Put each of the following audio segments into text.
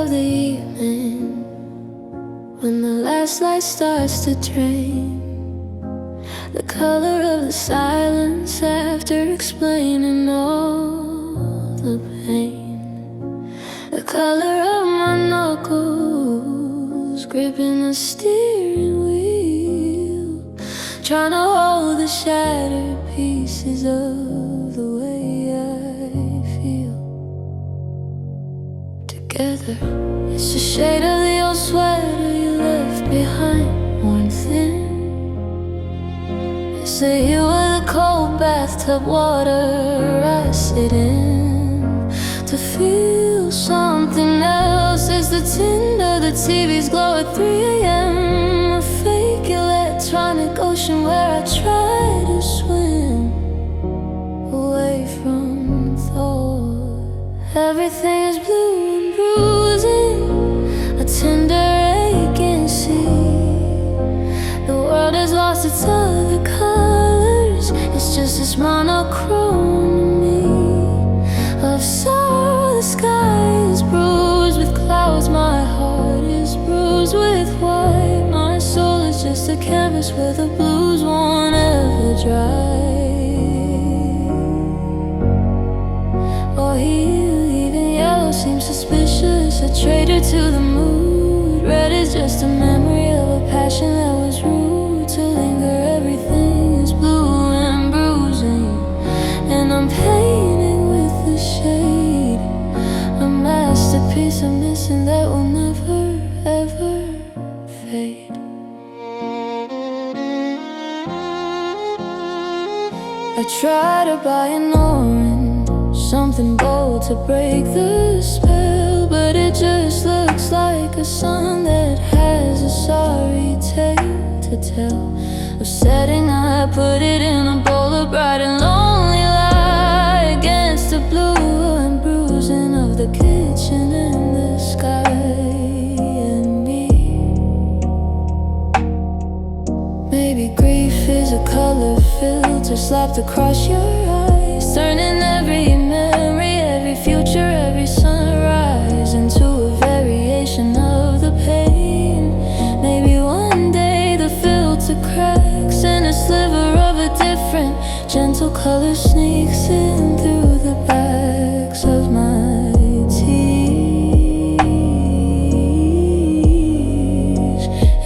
of the evening, when the last light starts to drain, the color of the silence after explaining all the pain, the color of my knuckles gripping the steering wheel, trying to hold the shattered pieces of the way I feel. Together, it's the shade of the old sweater you left behind, worn thin. It's the hue of the cold bathtub water I sit in to feel something else. It's the tint of the TV's glow at 3 a.m., a fake electronic ocean where I try to swim away from thought. Everything is blue and bruising, a tender aching sea. The world has lost its other colors, it's just this monochrome of sorrow. The sky is bruised with clouds, my heart is bruised with white. My soul is just a canvas where the blues won't ever dry or heal. Even yellow seems suspicious, a traitor to the mood. Red is just a memory of a passion that was rude to linger. Everything is blue and bruising, and I'm painting with the shade, a masterpiece I'm missing that will never ever fade. I try to buy an orange, something bold to break the spell, but it just looks like a sun that has a sorry tale to tell. Of setting, I put it in a bowl of bright and lonely light against the blue and bruising of the kitchen and the sky and me. Maybe grief is a color filter slapped across your eyes, turning every memory, every future, every sunrise into a variation of the pain. Maybe one day the filter cracks and a sliver of a different gentle color sneaks in through the backs of my teeth.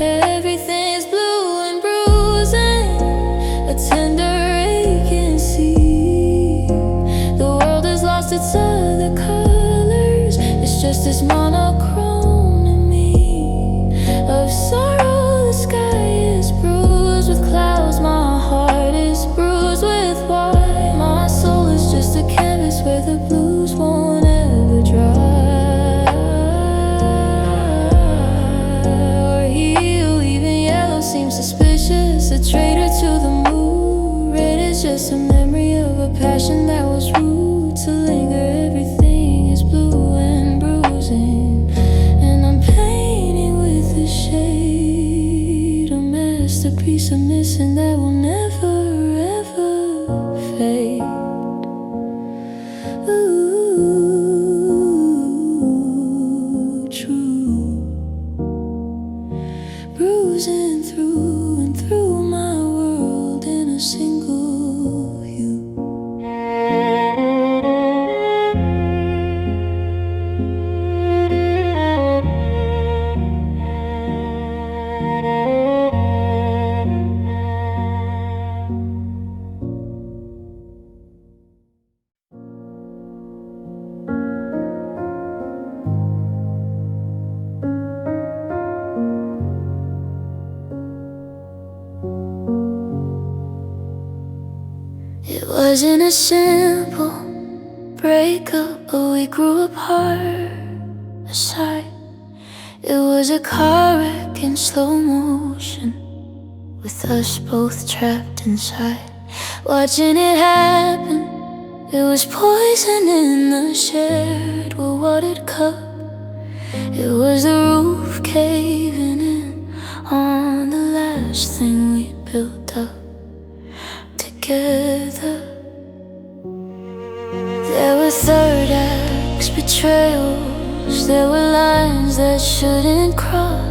Everything is blue and bruising, a tender aching sea. The world has lost its other colors, it's just this monochrome of sorrow. The sky is bruised with clouds, my heart is bruised with white. My soul is just a canvas where the blues won't ever dry or heal. Even yellow seems suspicious, a traitor to the mood. Red is just a memory of a passion that was rude to linger. Everything is blue and bruising, and I'm painting with a shade, a masterpiece I'm missing that will never ever fade. Ooh, true. Bruising through and through my world in a single hue. It wasn't a simple breakup, but we grew apart, aside. It was a car wreck in slow motion, with us both trapped inside. Watching it happen, it was poison in the shared watered cup. It was the roof caving in on the last thing we built up together. There were third acts, betrayals, there were lines that shouldn't cross.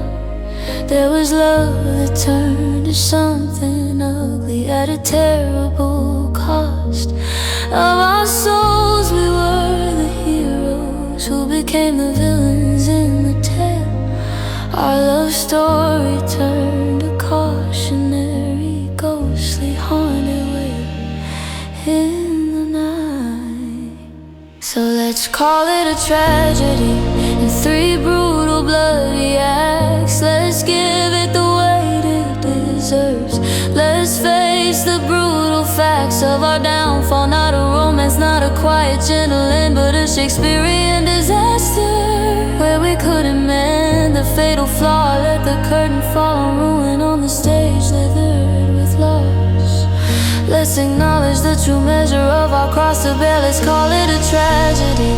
There was love that turned to something ugly at a terrible cost. Of our souls we were the heroes who became the villains in the tale. Our love story turned a cautionary, ghostly, haunted wail in the night. So let's call it a tragedy in 3 brutal, bloody acts. Let's give it the weight it deserves. Let's face the brutal facts of our downfall. Not a romance, not a quiet, gentle end, but a Shakespearean disaster where we couldn't mend the fatal flaw. Let the curtain fall on ruin on the stage, leathered with loss. Let's acknowledge the true measure of our cross to bear. Let's call it a tragedy,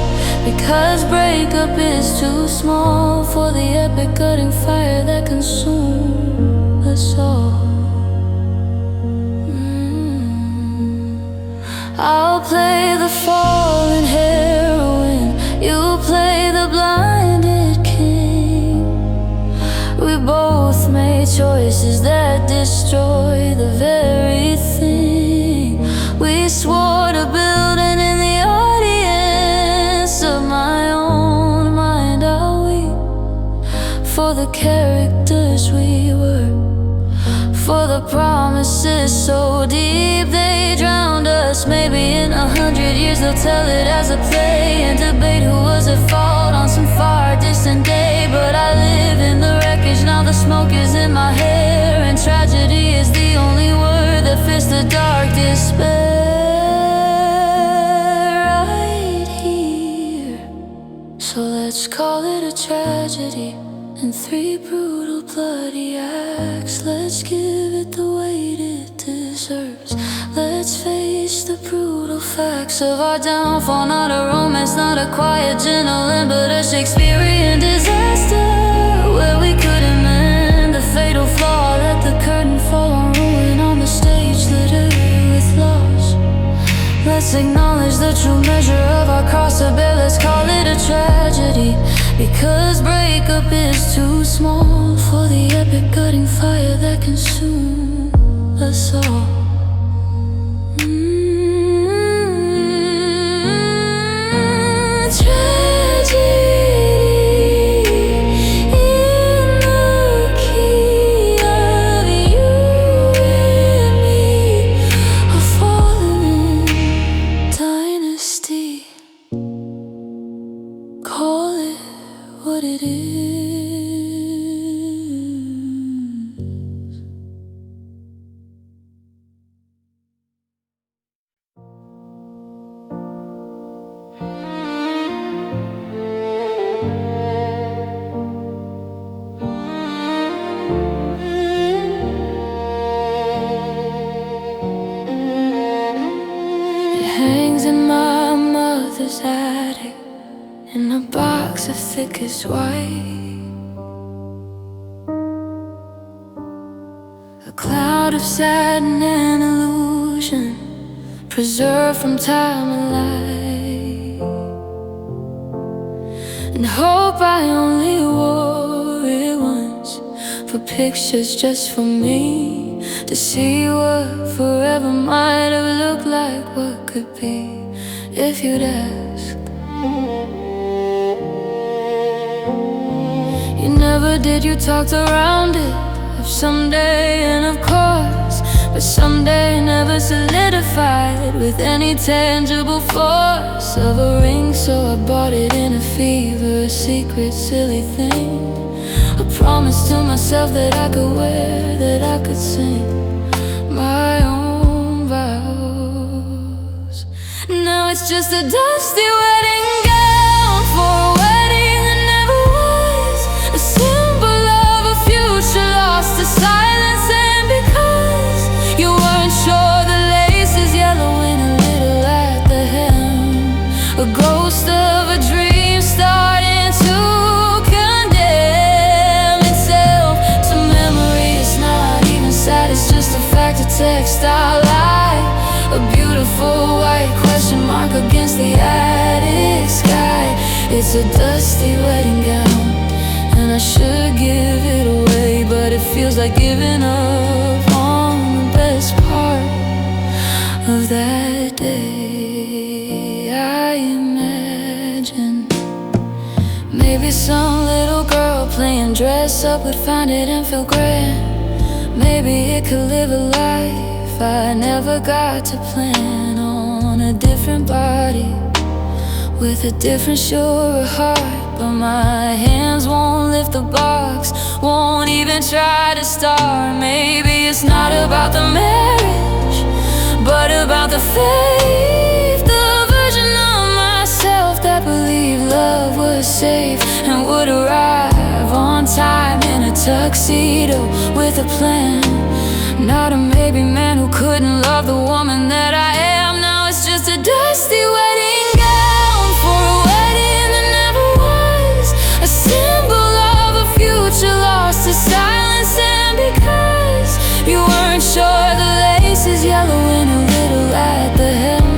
because breakup is too small for the epic gutting fire that consumed us all. I'll play the fallen heroine, you'll play the blinded king. We both made choices that destroy the very thing we swore to build, and in the audience of my own mind I'll weep for the characters we were, for the promises so deep they drowned us. Maybe in 100 years they'll tell it as a play and debate who was at fault on some far distant day. But I live in the wreckage now, the smoke is in my hair, and tragedy is the only word that fits the dark despair right here. So let's call it a tragedy and 3 brutal, bloody acts. Let's give it the weight it deserves. Let's face the brutal facts of our downfall. Not a romance, not a quiet, gentle end, but a Shakespearean disaster where we couldn't mend the fatal flaw. Let the curtain fall on ruin on the stage, littered with loss. Let's acknowledge the true measure of our cross to bear. Let's call it a tragedy, because breakup is too small for the epic gutting fire that consumed us all. What it is. It hangs in my mother's attic in a box of thickest white, a cloud of satin and illusion, preserved from time and light. And hope I only wore it once, for pictures just for me, to see what forever might have looked like, what could be if you'd asked. You never did, you talked around it, of someday and of course, but someday never solidified with any tangible force of a ring. So I bought it in a fever, a secret silly thing, a promise to myself that I could wear, that I could sing my own vows. Now it's just a dusty wedding gown for a wedding that never was, a symbol of a future lost to silence. And because you weren't sure, the lace is yellowing a little at the hem, a ghost of a dream starting to condemn itself to memory. It's not even sad, it's just a fact, a textile lie, a beautiful white question mark against the attic sky. It's a dust dusty wedding gown, and I should give it away, but it feels like giving up on the best part of that day. I imagine maybe some little girl playing dress up would find it and feel grand. Maybe it could live a life I never got to plan, on a different body with a different surer heart. But my hands won't lift the box, won't even try to start. Maybe it's not about the marriage, but about the faith, the version of myself that believed love was safe and would arrive on time in a tuxedo with a plan. Not a maybe man who couldn't love the woman that I am. Now it's just a dusty wedding gown for a wedding that never was, a symbol of a future lost to silence. And because you weren't sure, the lace is yellowing a little at the hem,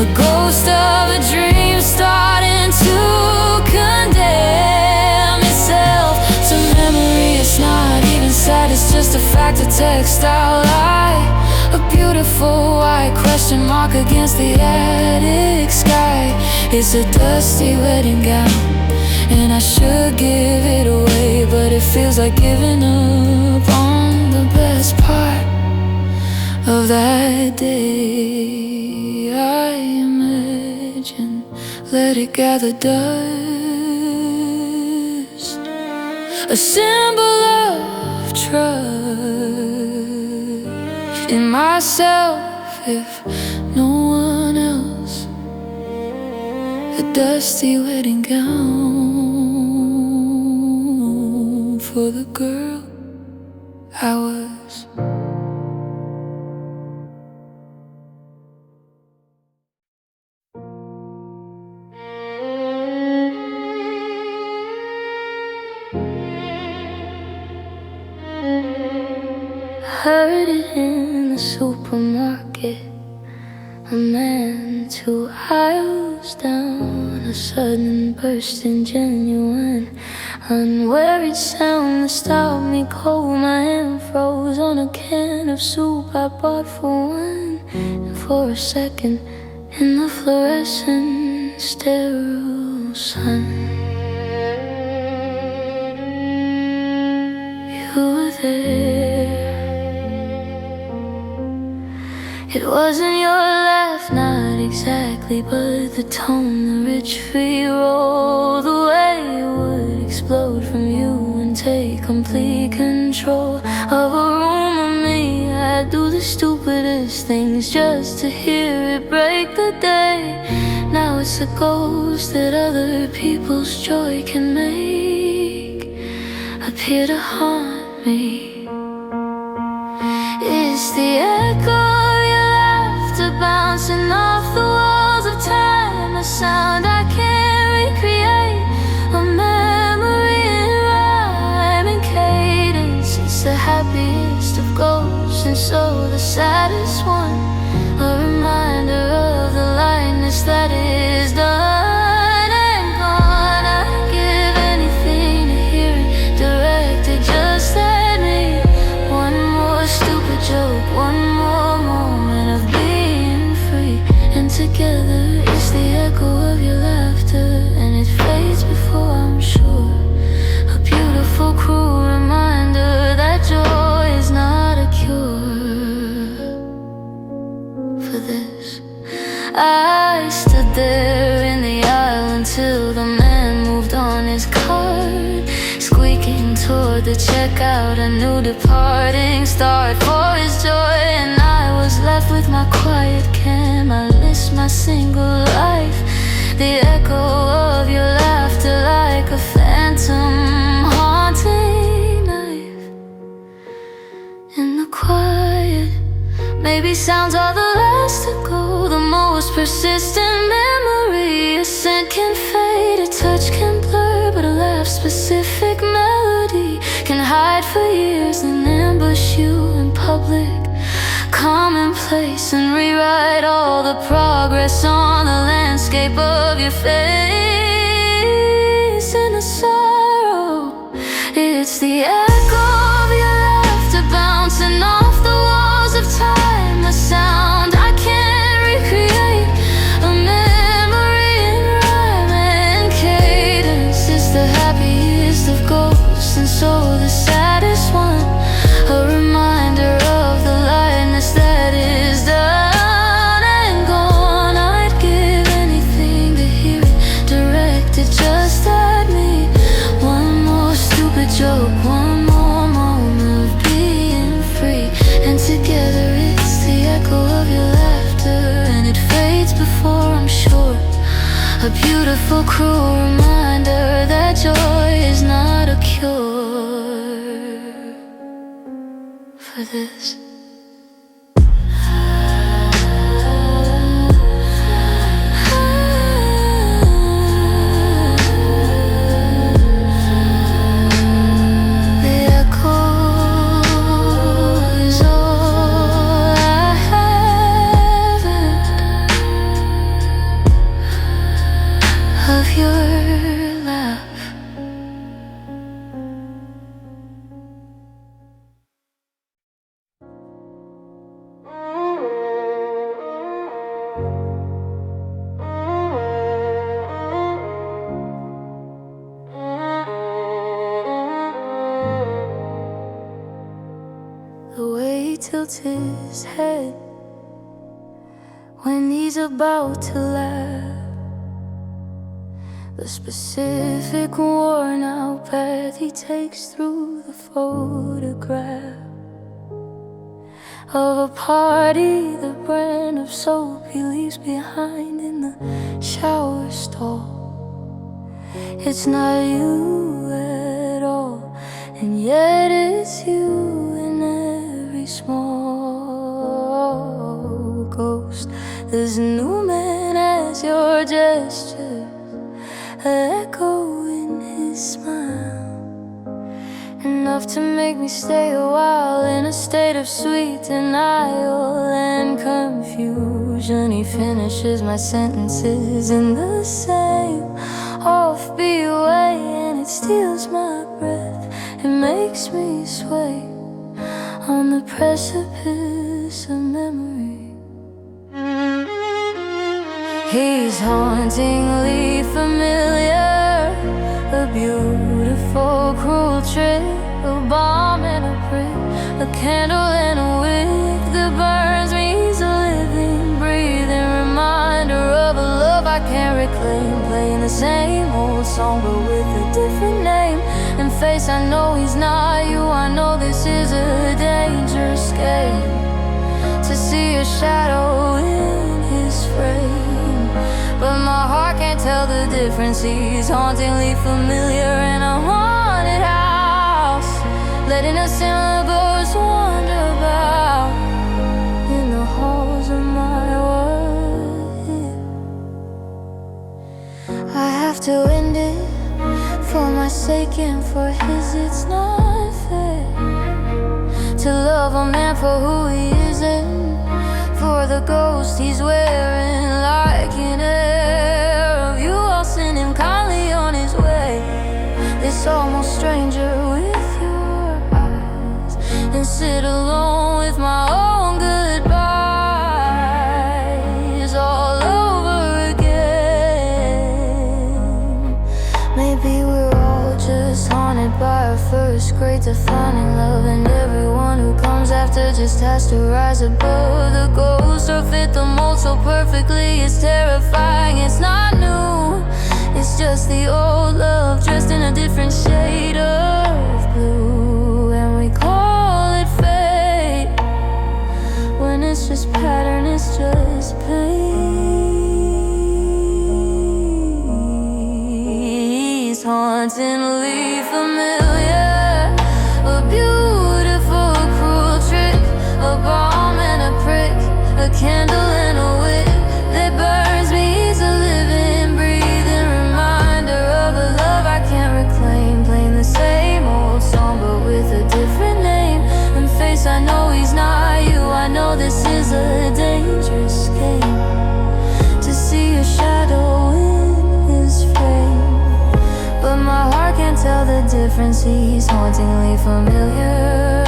a ghost of a dream starting to condemn itself to memory. It's not even sad, it's just a fact, a textile lie, a beautiful white question mark against the attic sky. It's a dusty wedding gown, and I should give it away, but it feels like giving up on the best part of that day. I imagine, let it gather dust, a symbol of trust in myself, if no one else. A dusty wedding gown for the girl I was. Heard it in the supermarket, a man 2 aisles down, a sudden burst in genuine, unworried sound that stopped me cold. My hand froze on a can of soup I bought for one, and for a second in the fluorescent sterile sun, you were there. It wasn't your laugh, not exactly, but the tone, the rich free roll, the way it would explode from you and take complete control of a room of me. I'd do the stupidest things just to hear it break the day. Now it's a ghost that other people's joy can make appear to haunt me. It's the echo bouncing off the walls of time, a sound I can't recreate, a memory in rhyme and cadence. It's the happiest of ghosts and so the saddest one, a reminder of the lightness that is done and gone. I'd give anything to hear it directed just at me. One more stupid joke, one more moment of together. It's the echo of your laughter, and it fades before I'm sure. A beautiful, cruel reminder that joy is not a cure for this. I stood there in the aisle until the man moved on his cart, squeaking toward the checkout, a new departing start for his joy. And I was left with my quiet can, my list, my single life, the echo of your laughter like a phantom haunting knife in the quiet. Maybe sounds are the last to go, the most persistent memory. A scent can fade, a touch can blur, but a laugh-specific melody can hide for years and ambush you in public, commonplace, and rewrite all the progress on the landscape of your face. It's the echo of your laughter bouncing off the walls of time. A sound I can't recreate, a memory in rhyme and cadence. It's the happiest of ghosts and so the saddest one. A reminder of the lightness that is done and gone. I'd give anything to hear it directed just at me. One more stupid joke, one more moment of being free. And together it's the echo of your laughter, and it fades before I'm sure. A beautiful, cruel reminder that joy is not a cure for this. The echo is all I have of your laugh. The way he tilts his head when he's about to laugh, the specific worn out path he takes through the photograph of a party, the brand of soap he leaves behind in the shower stall. It's not you at all, and yet it's you in every small ghost. There's a new man as your gesture, an echo in his smile, enough to make me stay a while in a state of sweet denial and confusion. He finishes my sentences in the same offbeat way, and it steals my breath. It makes me sway on the precipice of memory. He's hauntingly familiar, a beautiful, cruel trick, a bomb and a prick, a candle and a wick that burns me. He's a living, breathing reminder of a love I can't reclaim, playing the same old song but with a different name and face. I know he's not you, I know this is a dangerous game, to see your shadow in his frame. But my heart can't tell the difference. He's hauntingly familiar in a haunted house, letting a similar ghost wander about in the halls of my world. I have to end it for my sake and for his. It's not fair to love a man for who he isn't, for the ghost he's wearing, like an air of you. I'll send him kindly on his way, this almost stranger with your eyes, and sit alone with my own goodbyes all over again. Maybe we're all just haunted by our first grade defining love, and everyone who comes after just has to rise above the ghost or fit the mold so perfectly. It's terrifying, it's not new, it's just the old love dressed in a different shade of blue, and we call it fate when it's just pattern, it's just pain. He's hauntingly familiar, a beautiful, cruel trick, a bomb and a prick, a candle and a wick that burns me. He's a living, breathing reminder of a love I can't reclaim, playing the same old song but with a different name and face. I know he's not you, I know this is a dangerous game, to see your shadow in his frame. But my heart can't tell the difference. He's hauntingly familiar,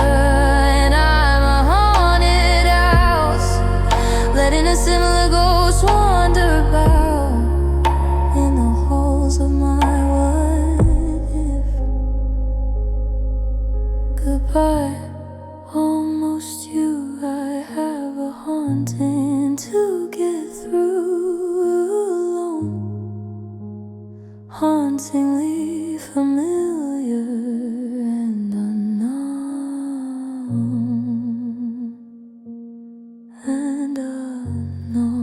and I'm a haunted house, letting a similar ghost wander about in the halls of my what if. Goodbye, almost you. I have a haunting to get through alone, hauntingly familiar and unknown, and unknown.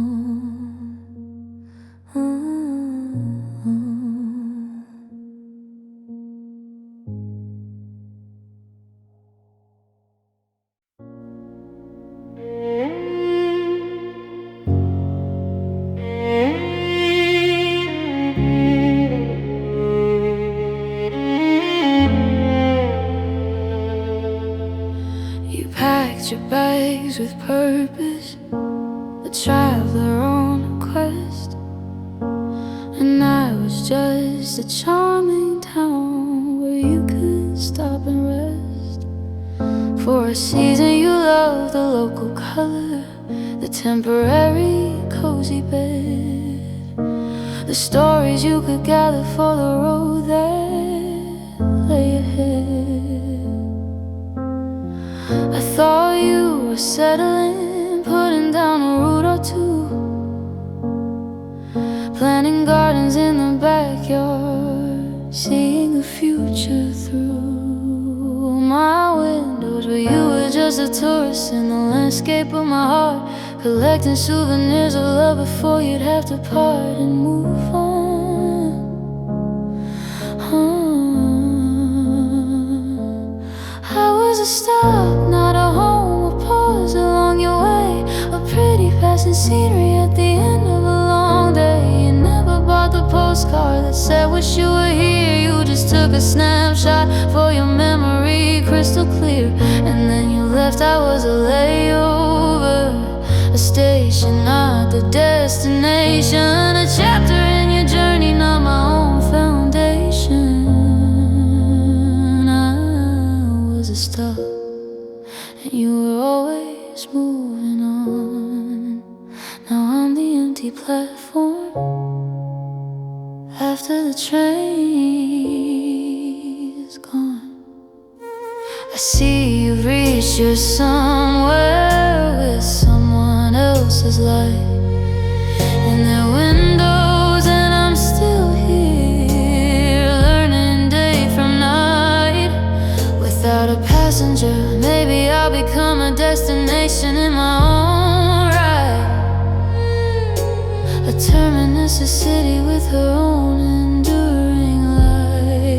You packed your bags with purpose, a traveler on a quest, and I was just a charming town where you could stop and rest. For a season you loved the local color, the temporary cozy bed, the stories you could gather for the road that lay ahead. I thought you were settling, putting down a root or two, planting gardens in the backyard, seeing the future through my windows, where you were just a tourist in the landscape of my heart, collecting souvenirs of love before you'd have to part and move on. I was a stop, not a home, a pause along your way, a pretty passing scenery at the end of a long day. You never bought the postcard that said wish you were here, you just took a snapshot for your memory, crystal clear, and then you left. I was a layover, a station, not the destination, a chapter in your journey, not my own foundation. I was a stop, and you were always moving on. Now I'm the empty platform after the train is gone. I see you've reached your somewhere with someone else's light in their windows, and I'm still here, learning day from night. Without a passenger, maybe I'll become a destination in my own right, a terminus, a city with her own enduring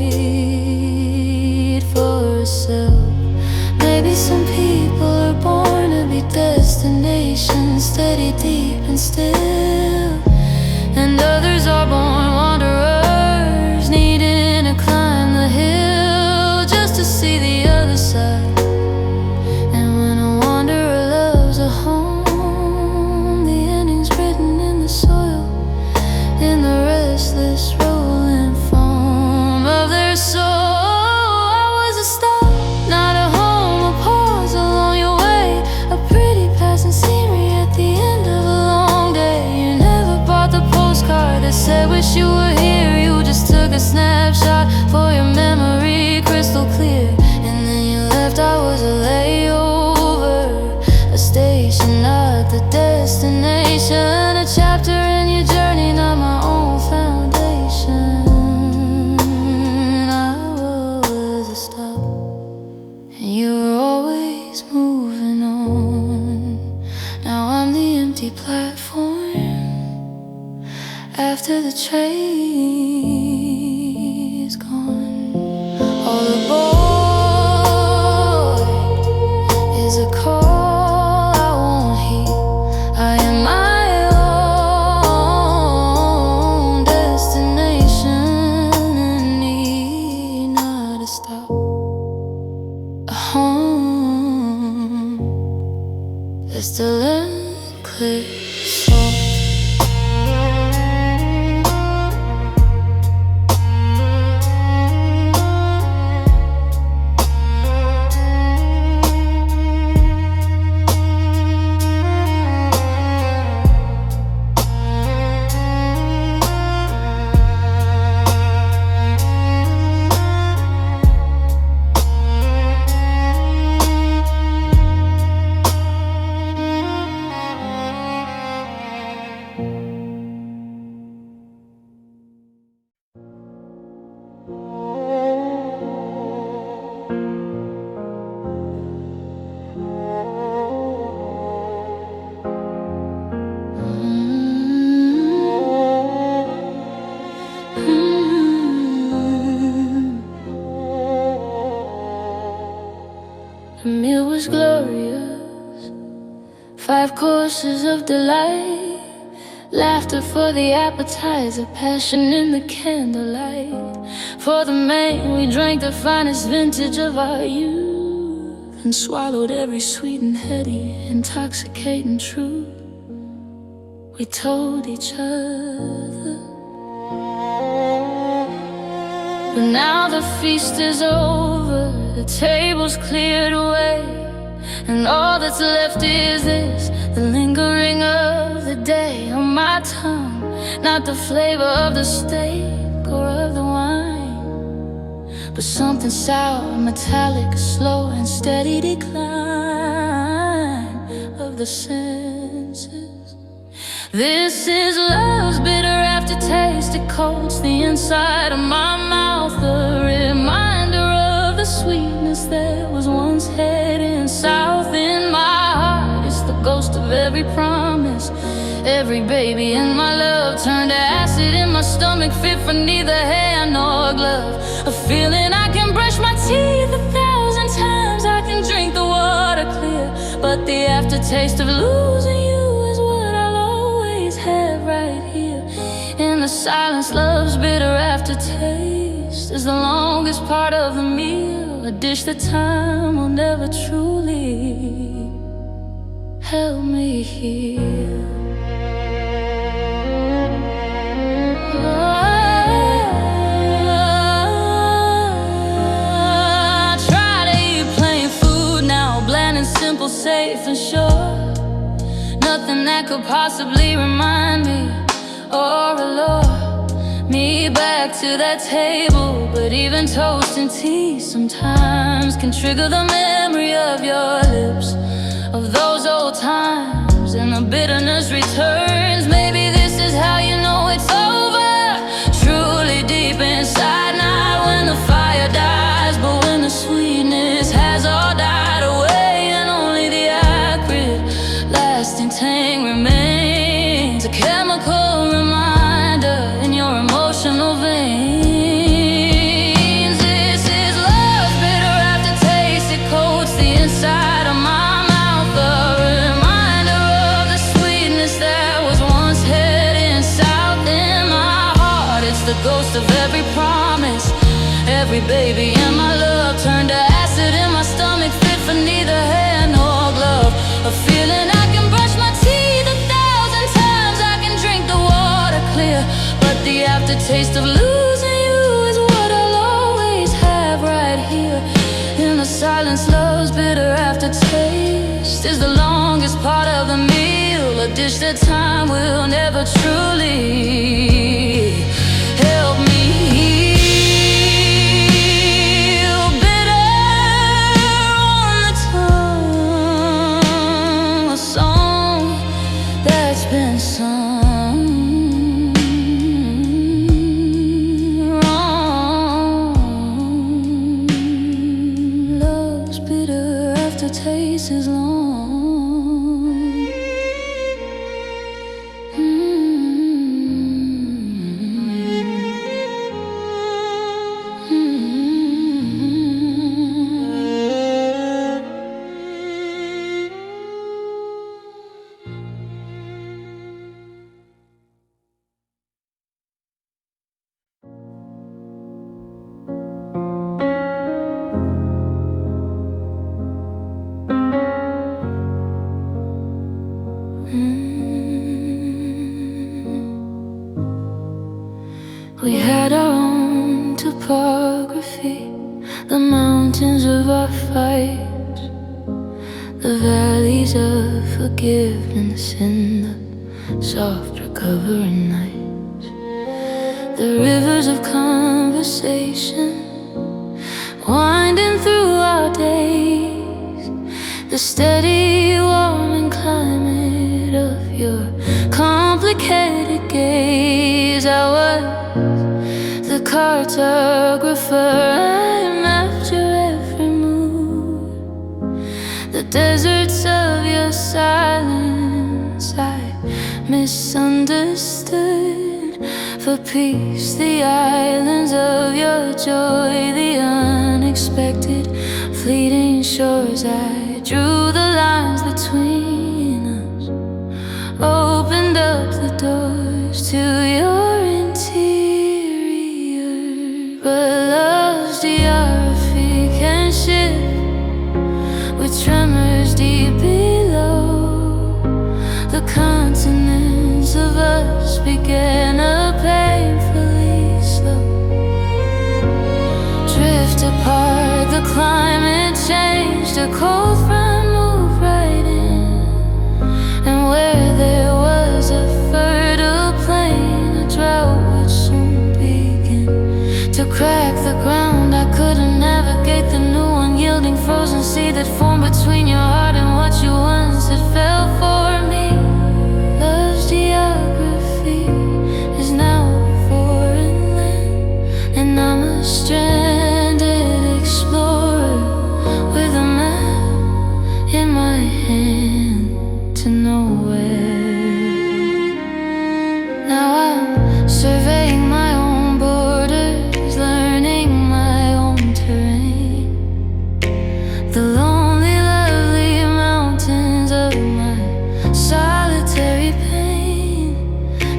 light for herself. Maybe some people are born to be destinations, steady, deep and still, and others are born wanderers, needing to climb the hill just to see the other side. And when a wanderer loves a home, the ending's written in the soil, in the restless rolling foam of their soul. I was a stop, not a home, a pause along your way, a pretty passing scenery at the end of a long day. You never bought the postcard that said wish you were here, you just took a snapshot for your memory, crystal clear, and then you left. I was a layover, a station, not the destination, a chapter in your journey, not my own foundation. I was a stop, and you were always moving on. Now I'm the empty platform after the train is gone. All aboard is a call I won't heed. I am my own destination and need not a stop, a home that's still unclear. The meal was glorious, 5 courses of delight, laughter for the appetizer, passion in the candlelight. For the main we drank the finest vintage of our youth, and swallowed every sweet and heady, intoxicating truth we told each other. But now the feast is over, the table's cleared away, and all that's left is this, the lingering of the day on my tongue. Not the flavor of the steak or of the wine, but something sour, metallic, slow and steady decline of the senses. This is love's bitter aftertaste. It coats the inside of my mouth, a reminder of the sweetness that was once heading south. In my heart, it's the ghost of every promise. Every baby in my love turned to acid in my stomach, fit for neither hand nor glove. A feeling I can brush my teeth 1,000 times, I can drink the water clear, but the aftertaste of losing you is what I'll always have right here. In the silence, love's bitter aftertaste is the longest part of the meal, a dish that time will never truly help me heal. Simple, safe and sure, nothing that could possibly remind me or allure me back to that table. But even toast and tea sometimes can trigger the memory of your lips, of those old times, and the bitterness returns. Maybe this is how you know it's over, truly deep inside, not when the fire dies, but when the sweetness has all died away. Tang remains a chemical reminder in your emotional veins. This is love's bitter aftertaste. It coats the inside of my mouth, a reminder of the sweetness that was once heading south. In my heart, it's the ghost of every promise. Every baby in my love turned to acid in my stomach, fit for neither hand nor glove. A feeling I can brush my teeth 1,000 times, I can drink the water clear, but the aftertaste of losing you is what I'll always have right here. In the silence, love's bitter aftertaste is the longest part of the meal, a dish that time will never truly help me heal. Been sung wrong. Love's bitter aftertaste is long. We had our own topography, the mountains of our fights, the valleys of forgiveness in the soft recovering nights, the rivers of conversation winding through our days, the steady warming climate of your complicated gaze. I was the cartographer, I mapped your every mood, the deserts of your silence I misunderstood. For peace, the islands of your joy, the unexpected fleeting shores. I drew the lines between us, opened up the doors to your interior. But love's geography can shift with tremors deep below. The continents of us began a painfully slow drift apart. The climate changed, a cold front moved right in, and where there was a fertile plain, a drought would soon begin to crack the ground. I couldn't navigate the new unyielding frozen sea that formed between your heart and what you once had felt for me. Love's geography is now a foreign land, and I'm a stranded explorer with a map in my hand to nowhere. Now I'm surveying my own borders, learning my own terrain. The lonely, lovely mountains of my solitary pain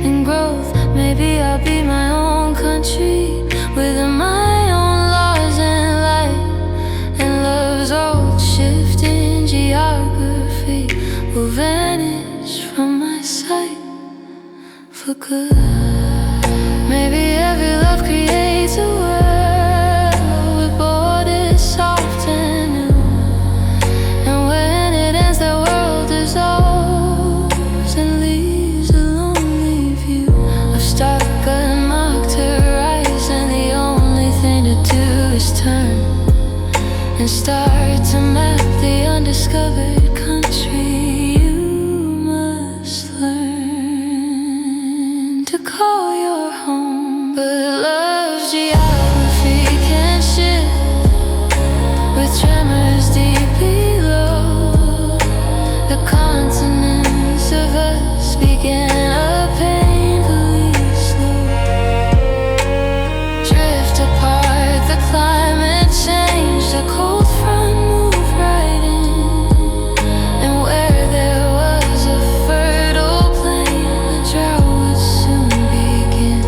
and growth. Maybe I'll be my own country with my own laws and light, and love's old shifting geography will vanish from my sight for good. Maybe every love creates a world with borders soft and new, and when it ends that world dissolves and leaves a lonely view of stark unmarked horizon. The only thing to do is turn and start to map the undiscovered country. You must learn to call your home. But love's geography can shift with tremors deep below. The continents of us began a painfully slow drift apart. The climate changed, a cold front moved right in, and where there was a fertile plain, a drought would soon begin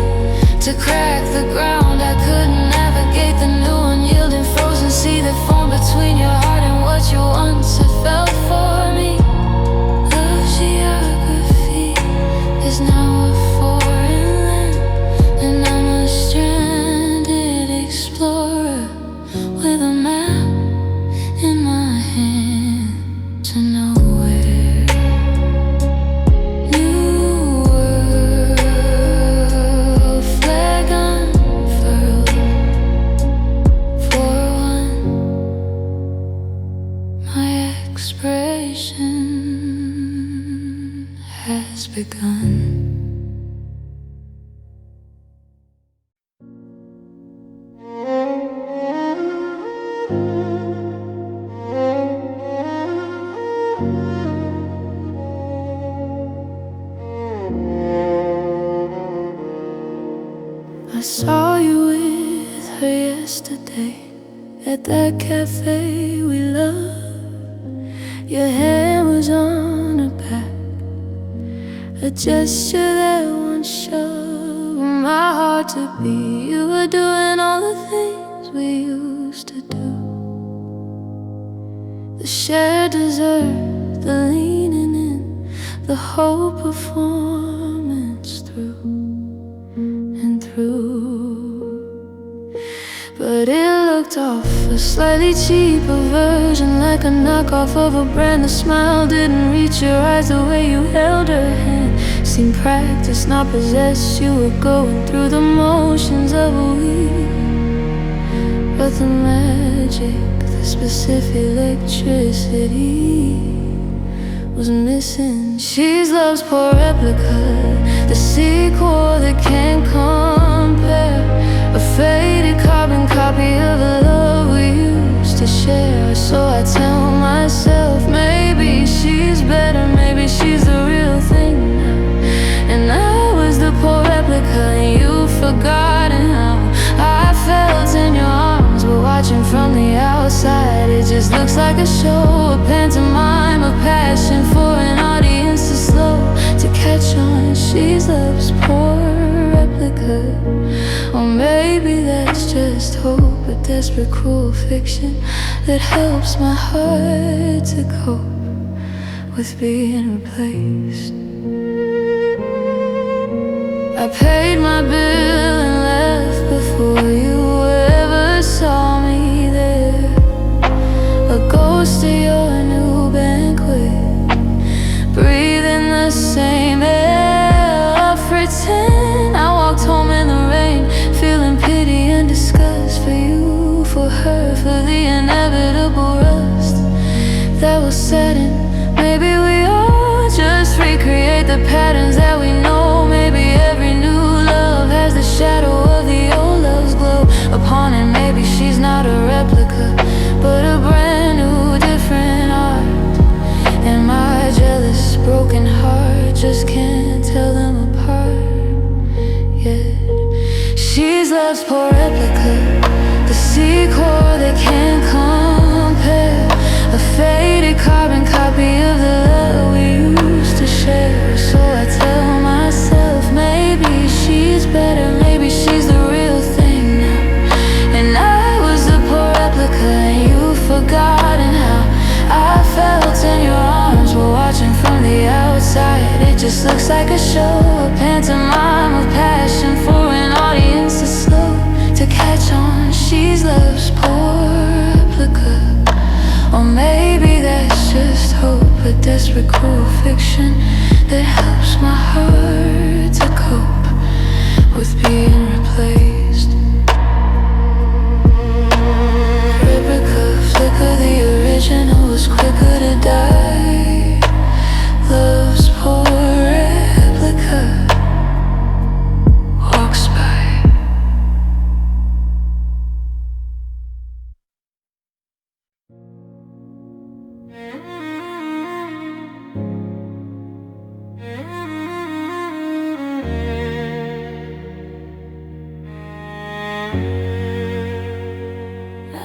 to crack the ground. I couldn't navigate the new unyielding frozen sea that formed between your heart and what you once had felt for me. Love's geography is now a foreign land, and I'm a stranded explorer with a map in my hand to nowhere. New world, flag unfurled for one. My exploration has begun. I saw you with her yesterday at that cafe we love. Your hand was on her back, a gesture that once showed my heart to beat. You were doing all the things we used to do, the shared dessert, the leaning in, the whole performance through and through. But it looked off a slightly cheaper version, like a knockoff of a brand. The smile didn't reach your eyes, the way you held her hand seemed practiced, not possessed. You were going through the motions of a week, but the magic, the specific electricity was missing. She's love's poor replica, the sequel that can't compare, a faded carbon copy of a love we used to share. So I tell myself, maybe she's better, maybe she's the real thing now, and I was the poor replica, and you've forgotten how I felt in your arms. But watching from the outside, it just looks like a show, a pantomime of passion for an audience too slow to catch on. She's love's poor replica. Or maybe that's just hope, a desperate cruel fiction that helps my heart to cope with being replaced. I paid my bill and left before you ever saw me there. A ghost of your new banquet, breathing the same air of pretend. I walked home in the rain, feeling pity and disgust for you, for her, for the inevitable rust that will set in. Maybe we all just recreate the patterns that we know. Maybe every new love has the shadow of the old love's glow upon it. Maybe she's not a replica, but a brand new, different art. And my jealous, broken heart just can't tell them apart yet. She's love's poor replica, the sequel they can't compare. A faded carbon copy of the love we used to share. So I tell myself, maybe she's better, maybe she's the real thing now. And I was the poor replica, and you've forgotten how I felt in your arms. We're watching from the outside, it just looks like a show, a pantomime of passion for an audience too slow to catch on. She's love's poor replica. Or maybe that's just hope, a desperate cruel fiction that helps my heart to cope with being replaced. Replica, flicker, the original was quicker to die. Love's poor replica walks by.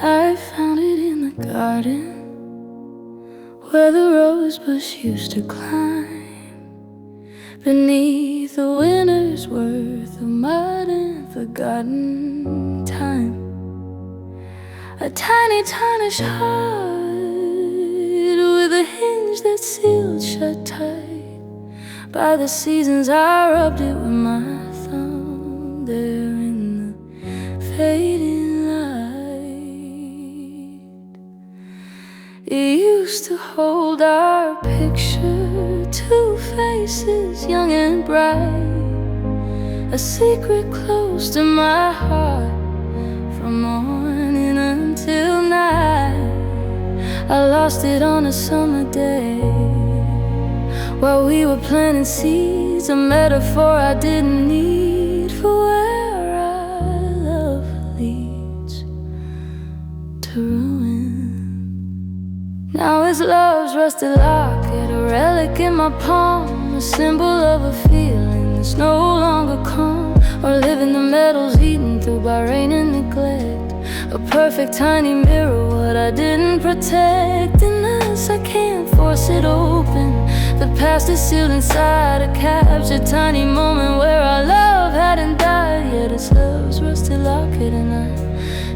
I found it in the garden where the rose bush used to climb, beneath the winter's worth of mud and forgotten time. A tiny tarnished heart with a hinge that sealed shut tight. By the seasons I rubbed it with my thumb there in the fading light. It used to hold our picture, two faces young and bright, a secret close to my heart from morning until night. I lost it on a summer day while we were planting seeds, a metaphor I didn't need for where our love leads to ruin. Now it's love's rusted locket, a relic in my palm, a symbol of a feeling that's no longer calm, or living the metals eaten through by rain and neglect. A perfect tiny mirror, what I didn't protect. In us, I can't force it open. The past is sealed inside a captured tiny moment where our love hadn't died yet. It's love's rusted locket, and I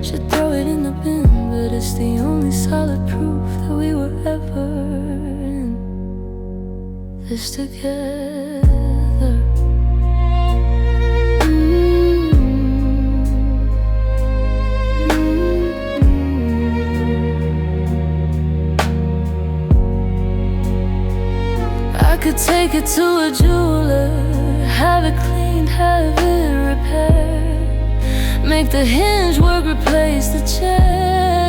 should throw it in the bin, but it's the only solid proof that we were ever in this together. I could take it to a jeweler, have it cleaned, have it repaired, make the hinge work, replace the chain,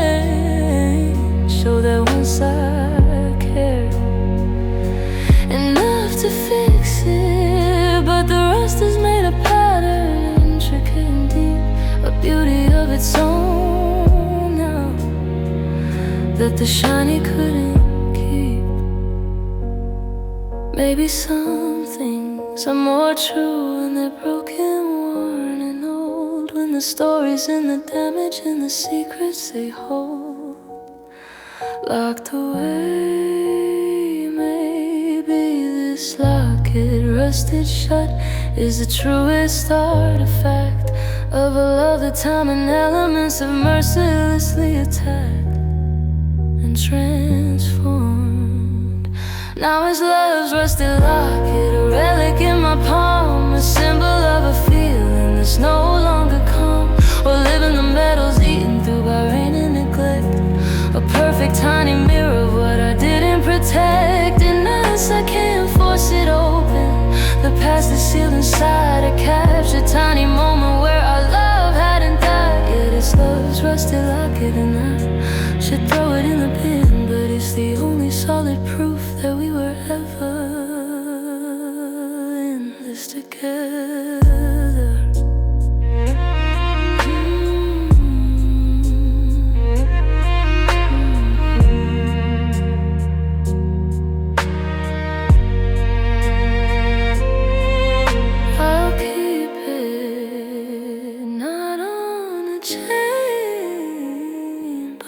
show that once I cared enough to fix it. But the rust has made a pattern, intricate and deep, a beauty of its own now that the shiny couldn't. Maybe some things are more true when they're broken, worn and old, when the stories and the damage and the secrets they hold locked away. Maybe this locket, rusted shut, is the truest artifact of a love that time and elements have mercilessly attacked and transformed. Now his love's rusted locket, a relic in my palm, a symbol of a feeling that's no longer calm, or living the metals eaten through by rain and neglect. A perfect tiny mirror of what I didn't protect. In us, I can't force it open. The past is sealed inside a captured tiny moment where our love hadn't died. Yet it's love's rusted locket, and I should throw it in the bin, but it's the only solid proof that we were ever in this together.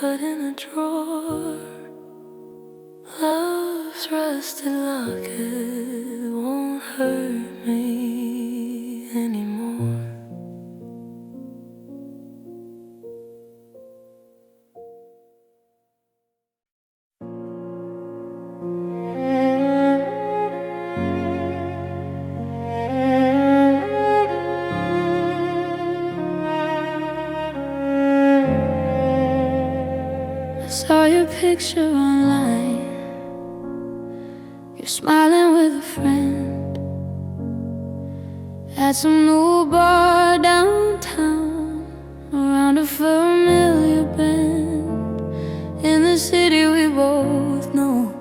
But in a drawer, love's rusted locket won't hurt me anymore. Saw your picture online. You're smiling with a friend at some new bar downtown, around a familiar band in the city we both know.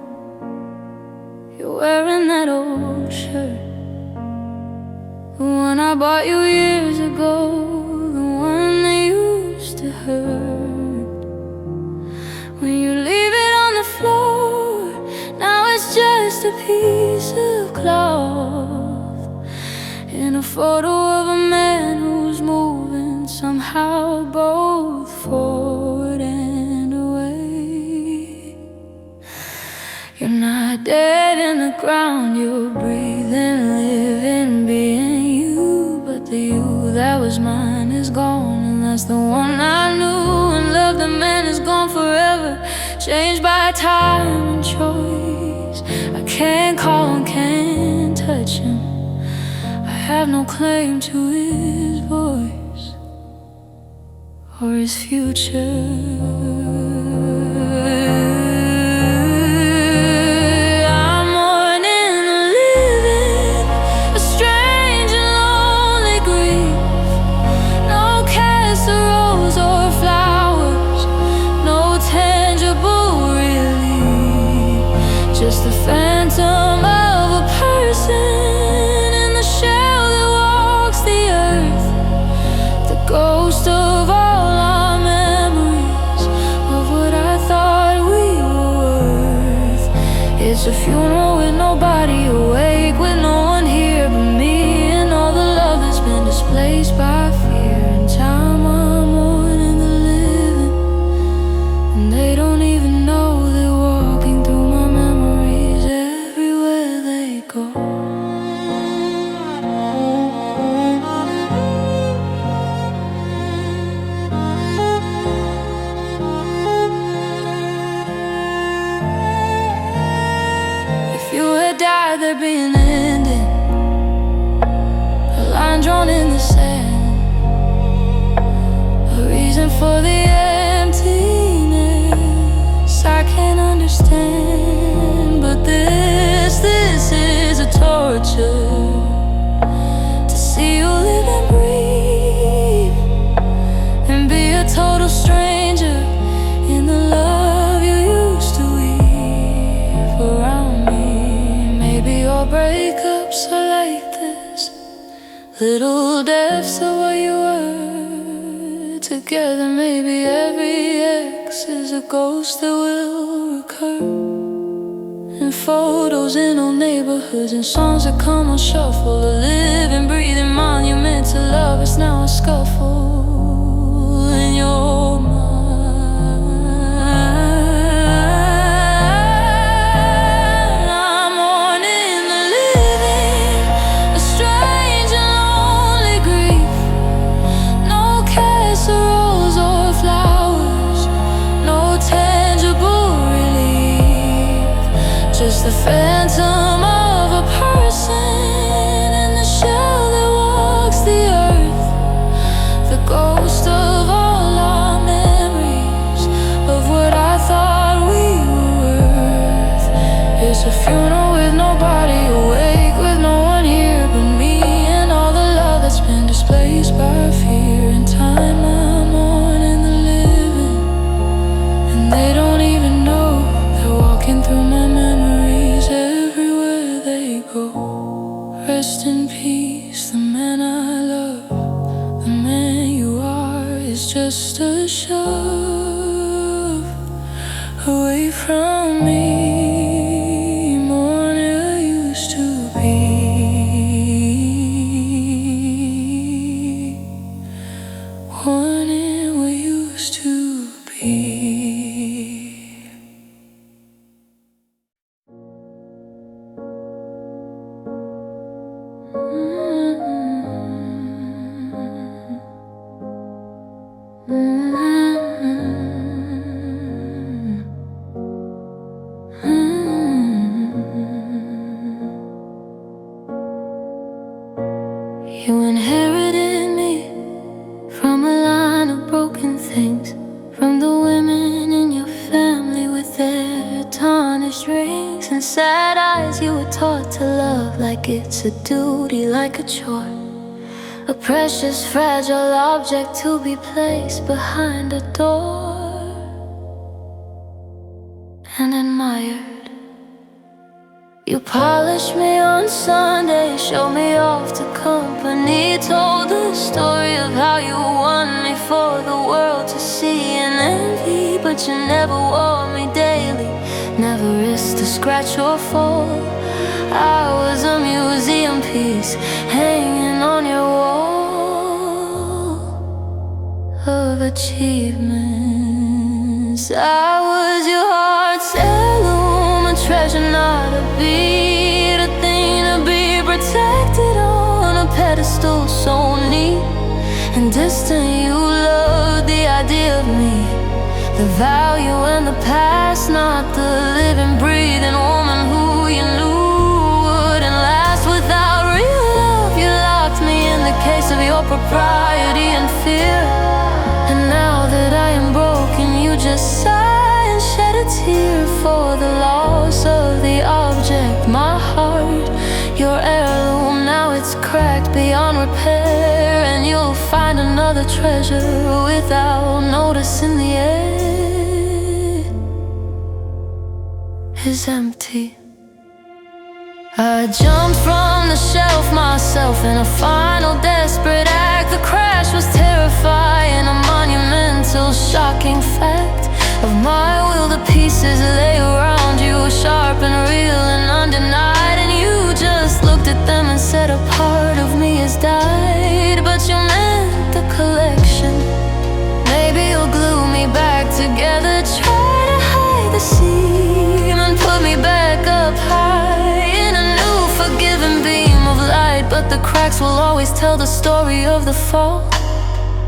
You're wearing that old shirt, the one I bought you years ago, the one that used to hurt. When you leave it on the floor, now it's just a piece of cloth in a photo of a man who's moving somehow both forward and away. You're not dead in the ground, you're breathing, living, being you. But the you that was mine is gone, and that's the one I knew and loved. The man is gone forever, changed by time and choice. I can't call and can't touch him. I have no claim to his voice or his future. Just the phantom of a person in the shell that walks the earth, the ghost of all our memories of what I thought we were worth. It's a funeral with nobody awake, with no one here but me, and all the love that's been displaced by fear and time. I'm mourning the living, and they don't even know they're walking through my memories everywhere they go. If you had died, there'd be an ending, a line drawn in the sand, a reason for the emptiness I can't understand. But this is a torture, to see you live and breathe and be a total stranger in the love you used to weave around me. Maybe your breakups are like this, little deaths of what you were together. Maybe every ex is a ghost that will recur, and photos in old neighborhoods and songs that come on shuffle. A living, breathing monument to love is now a scuffle in your mind. the phantom of a person in the shell that walks the earth, the ghost of all our memories of what I thought we were worth. It's a funeral with nobody awake, with no one here but me and all the love that's been displaced by fear and time. I'm mourning the living, and they don't even know they're walking through my memories everywhere they go. Rest in peace, the man I love. The man you are is just a shove away from me. More than I used to be. More than we used to be. You inherited me from a line of broken things, from the women in your family with their tarnished rings and sad eyes. You were taught to love like it's a duty, like a chore, a precious, fragile object to be placed behind a door and admired. You polished me on Sunday, showed me off to company, told the story of how you won me for the world to see and envy. But you never wore me daily, never risked a scratch or fall. I was a museum piece hanging on your wall of achievements. I was your heart's heirloom, a treasure not a beat, a thing to be protected on a pedestal so neat and distant. You loved the idea of me, the value and the past, not the living, breathing woman who you knew wouldn't last. Without real love, you locked me in the case of your propriety and fear. And now that I am broken, you just sigh and shed a tear for the loss of the object, my heart, your heirloom. Now it's cracked beyond repair, and you'll find another treasure without noticing the air is empty. I jumped from the shelf myself in a final desperate act. The crash was terrifying, a monumental, shocking fact of my will. The pieces lay around you, sharp and real and undenied, and you just looked at them and said a part of me has died. But you meant the collection. Maybe you'll glue me back together, try to hide the seam and put me back up high in a new forgiving beam of light. But the cracks will always tell the story of the fall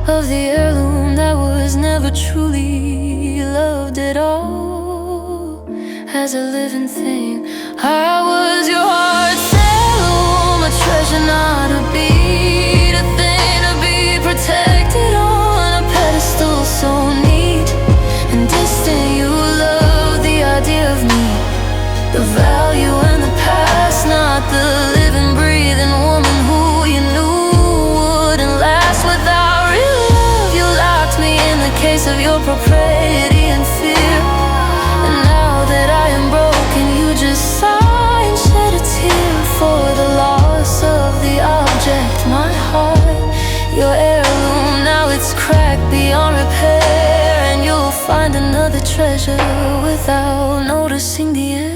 of the heirloom that was never truly loved at all. As a living thing, I was your heart's heirloom, a treasure not a beat, a thing to be protected on a pedestal so neat and distant. You loved the idea of me, the value and the past, not the living, breathing woman who you knew wouldn't last. Without real love, you locked me in the case of your propriety and fear. And now that I am broken, you just sigh and shed a tear for the loss of the object, my heart, your heirloom. Now it's cracked beyond repair, and you'll find another treasure without noticing the air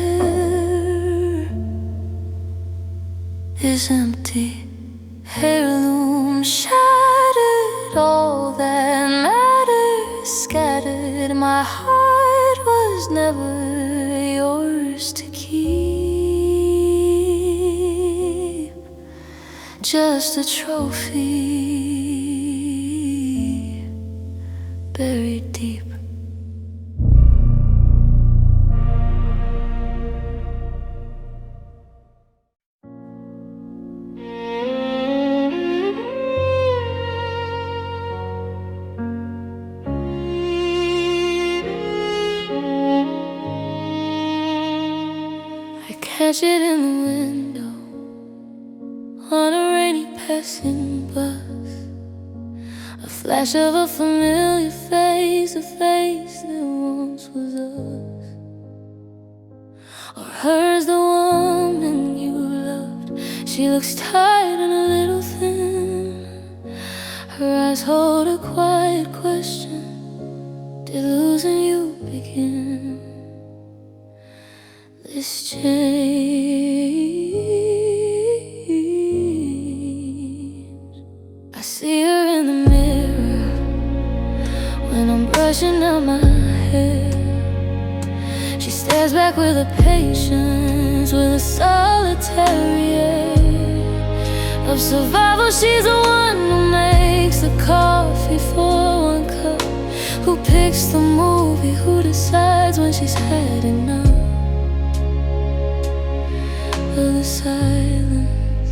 is empty. Heirloom shattered, all that matters scattered. My heart was never yours to keep, just a trophy buried deep. catch it in the window on a rainy passing bus, a flash of a familiar face, a face that once was us. Or hers, the woman you loved. She looks tired and a little thin. Her eyes hold a quiet question: did losing you begin? This change. I see her in the mirror when I'm brushing out my hair. She stares back with a patience, with a solitary air of survival. She's the one who makes the coffee for one cup, who picks the movie, who decides when she's had enough. But the silence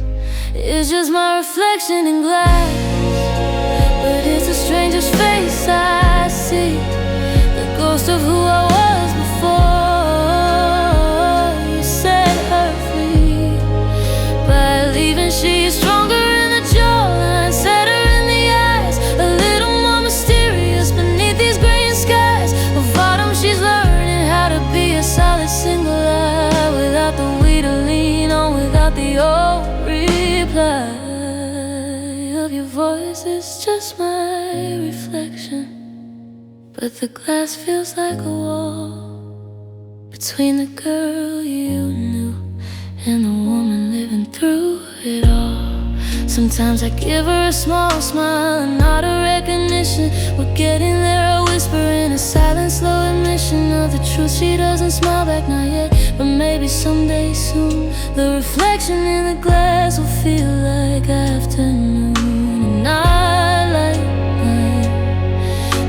is just my reflection in glass. But it's the strangest face I see, the ghost of who I was before you set her free. By leaving, she is stronger in the jawline, sadder in the eyes, a little more mysterious beneath these graying skies of autumn. She's learning how to be a solid single eye, without the we to lean on, without the old reply of your voice. It's just my reflection, but the glass feels like a wall between the girl you knew and the woman living through it all. Sometimes I give her a small smile and not a recognition. We're getting there, I whisper in a silent, slow admission of the truth. She doesn't smile back, not yet, but maybe someday soon. The reflection in the glass will feel like afternoon and not like night.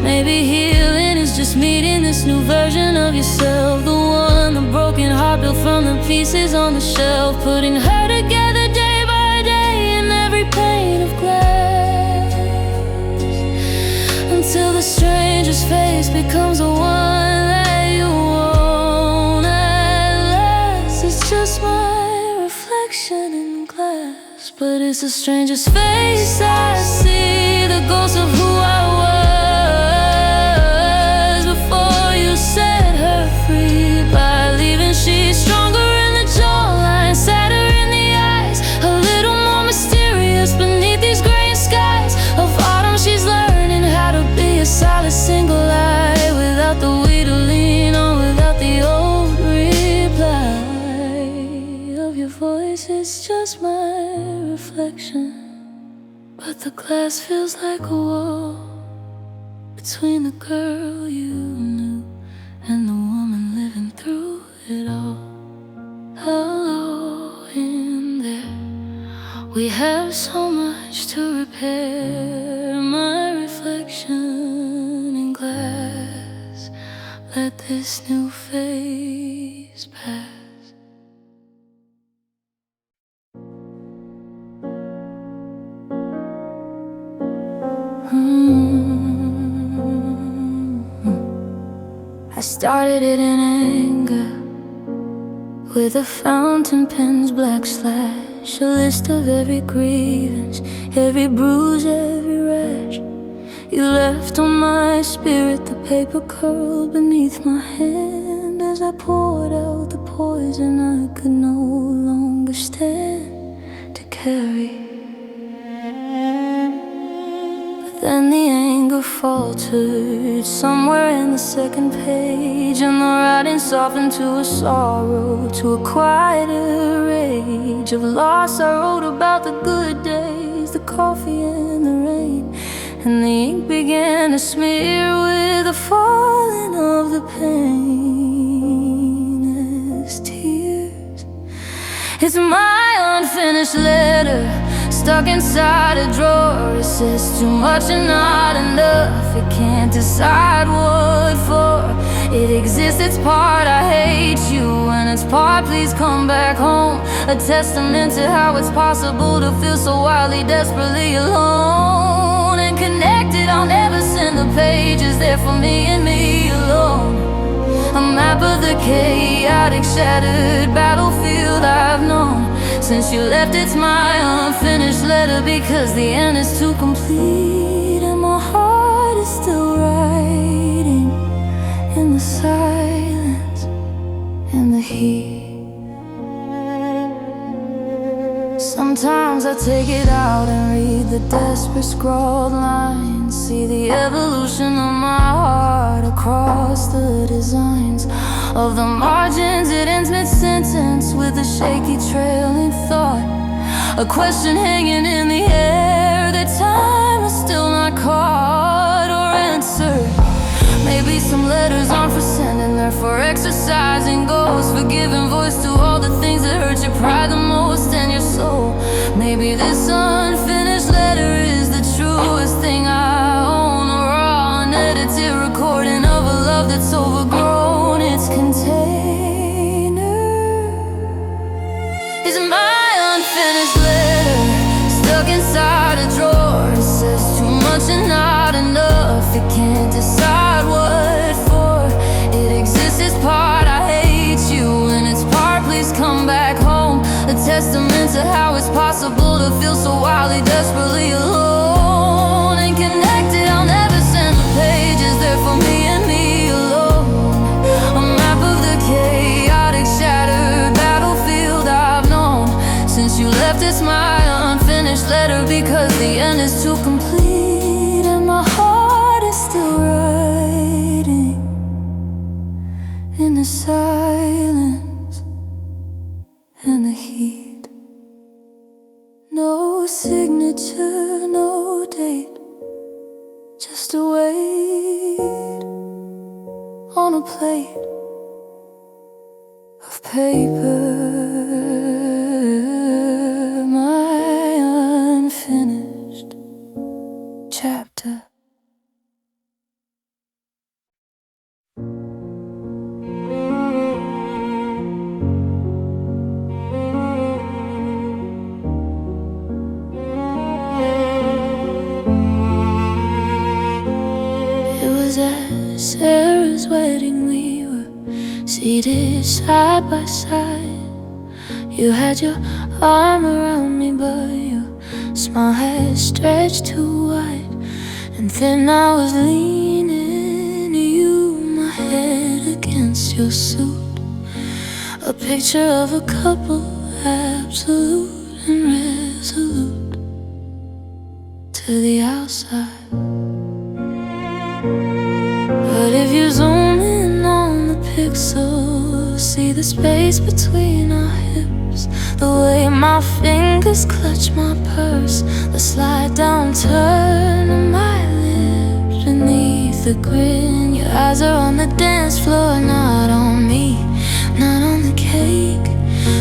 Maybe healing is just meeting this new version of yourself, the one, the broken heart built from the pieces on the shelf, putting her together day by day in every pane of glass, until the stranger's face becomes the one that you own at last. It's just my reflection in glass, but it's the stranger's face I see, the ghost of who I was before you set her free. By leaving, she's stronger in the jawline, sadder in the eyes, a little more mysterious beneath these graying skies of autumn. She's learning how to be a solid single eye, without the we to lean on, without the old reply of your voice. It's just my reflection, but the glass feels like a wall between the girl you knew and the woman living through it all. Hello in there, we have so much to repair. My reflection in glass, let this new phase pass. I started it in anger, with a fountain pen's black slash, a list of every grievance, every bruise, every rash. You left on my spirit, the paper curled beneath my hand as I poured out the poison I could no longer stand to carry. Then the anger faltered somewhere in the second page, and the writing softened to a sorrow, to a quieter rage of loss. I wrote about the good days, the coffee and the rain, and the ink began to smear with the falling of the pain as tears. It's my unfinished letter, stuck inside a drawer. It says too much and not enough. It can't decide what for. It exists, its part I hate you, and its part please come back home. A testament to how it's possible to feel so wildly, desperately alone and connected. I'll never send the pages, there for me and me alone. A map of the chaos chaotic, shattered battlefield I've known since you left. It's my unfinished letter because the end is too complete, and my heart is still writing in the silence and the heat. Sometimes I take it out and read the desperate scrawled lines, see the evolution of my heart across the designs of the margins. It ends mid-sentence with a shaky trailing thought, a question hanging in the air that time is still not caught or answered. Maybe some letters aren't for sending, they're for exercising goals, for giving voice to all the things that hurt your pride the most and your soul. Maybe this unfinished letter is the truest thing I own, a raw, unedited recording of a love that's overgrown its container. Is my unfinished letter stuck inside a drawer? It says too much and not enough. It can't decide what for. It exists as part I hate you, and it's part please come back home. A testament to how it's possible to feel so wildly, desperately alone and connected. I'll never send the pages, they're for me and me alone. A map of the chaotic, shattered battlefield I've known since you left. It's my unfinished letter because the end is too complete, and my heart is still writing in the silence and the heat. No signature, no date, just a weight on a plate of paper. My unfinished chapter. At Sarah's wedding, we were seated side by side. You had your arm around me, but your smile had stretched too wide. And then I was leaning you, my head against your suit, a picture of a couple, absolute and resolute to the outside. But if you zoom in on the pixels, see the space between our hips, the way my fingers clutch my purse, the slide down turn of my lips beneath the grin. Your eyes are on the dance floor, not on me, not on the cake.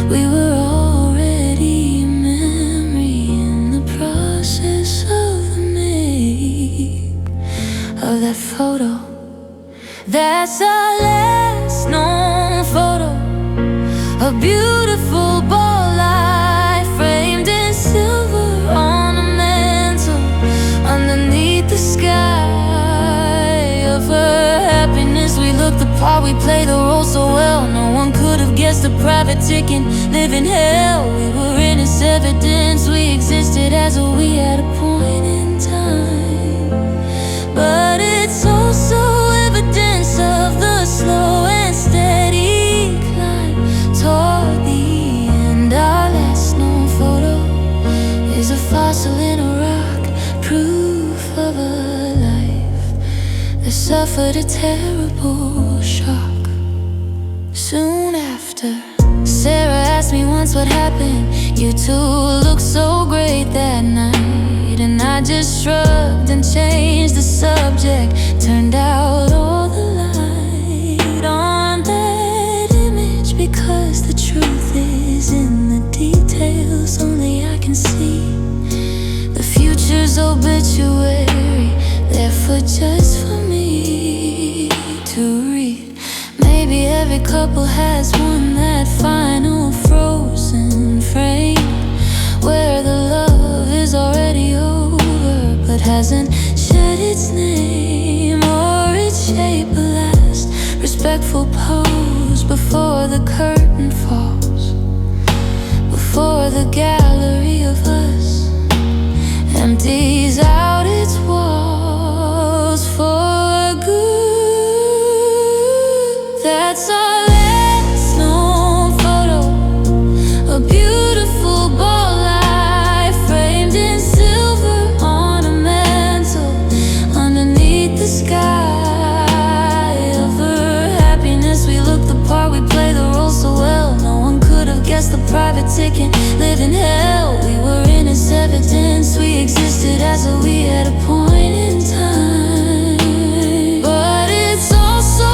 We were already a memory in the process of the make of that photo. That's our last known photo, a beautiful ball light framed in silver on a mantle underneath the sky of her happiness. We looked the part, we played the role so well. No one could have guessed a private ticket, live in hell. We were in its evidence, we existed as a we at a point in time. But it's also evidence of the slow and steady climb toward the end. Our last known photo is a fossil in a rock, proof of a life that suffered a terrible shock. Soon after, Sarah asked me once what happened. You two looked so great that night, and I just shrugged and changed the subject. Turned out all the light on that image, because the truth is in the details only I can see. The future's obituary, therefore just for me to read. Maybe every couple has one, that final frozen frame where the love is already over but hasn't shed its name or its shape. A last respectful pose before the the curtain falls, before the gallery of us empties out its walls for good. That's our last known photo, a beautiful ballad framed in silver on a mantle underneath the sky of her happiness. We look the part, we play the role so well. No one could have guessed the private ticket, live in hell. We were in its evidence, we existed as though we had a point in time. But it's also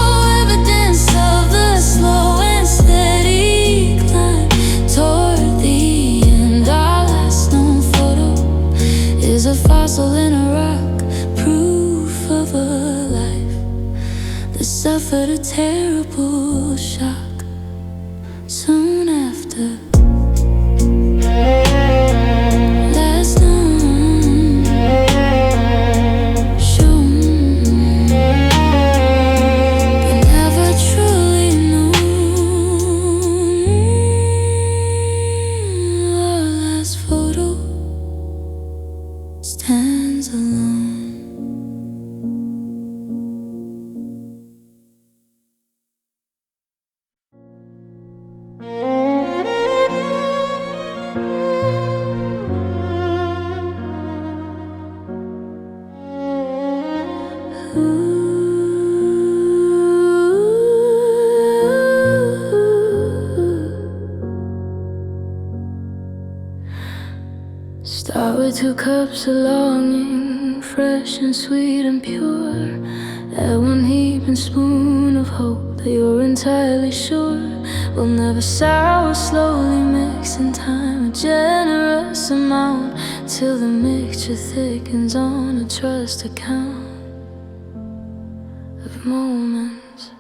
evidence of the slow and steady climb toward the end. Our last known photo is a fossil in a rock, proof of a life that suffered a terrible shock soon after. Stands alone. Start with 2 cups of longing, fresh and sweet and pure. Add 1 heaping spoon of hope that you're entirely sure will never sour. Slowly mix in time, a generous amount, till the mixture thickens on a trust account of moments.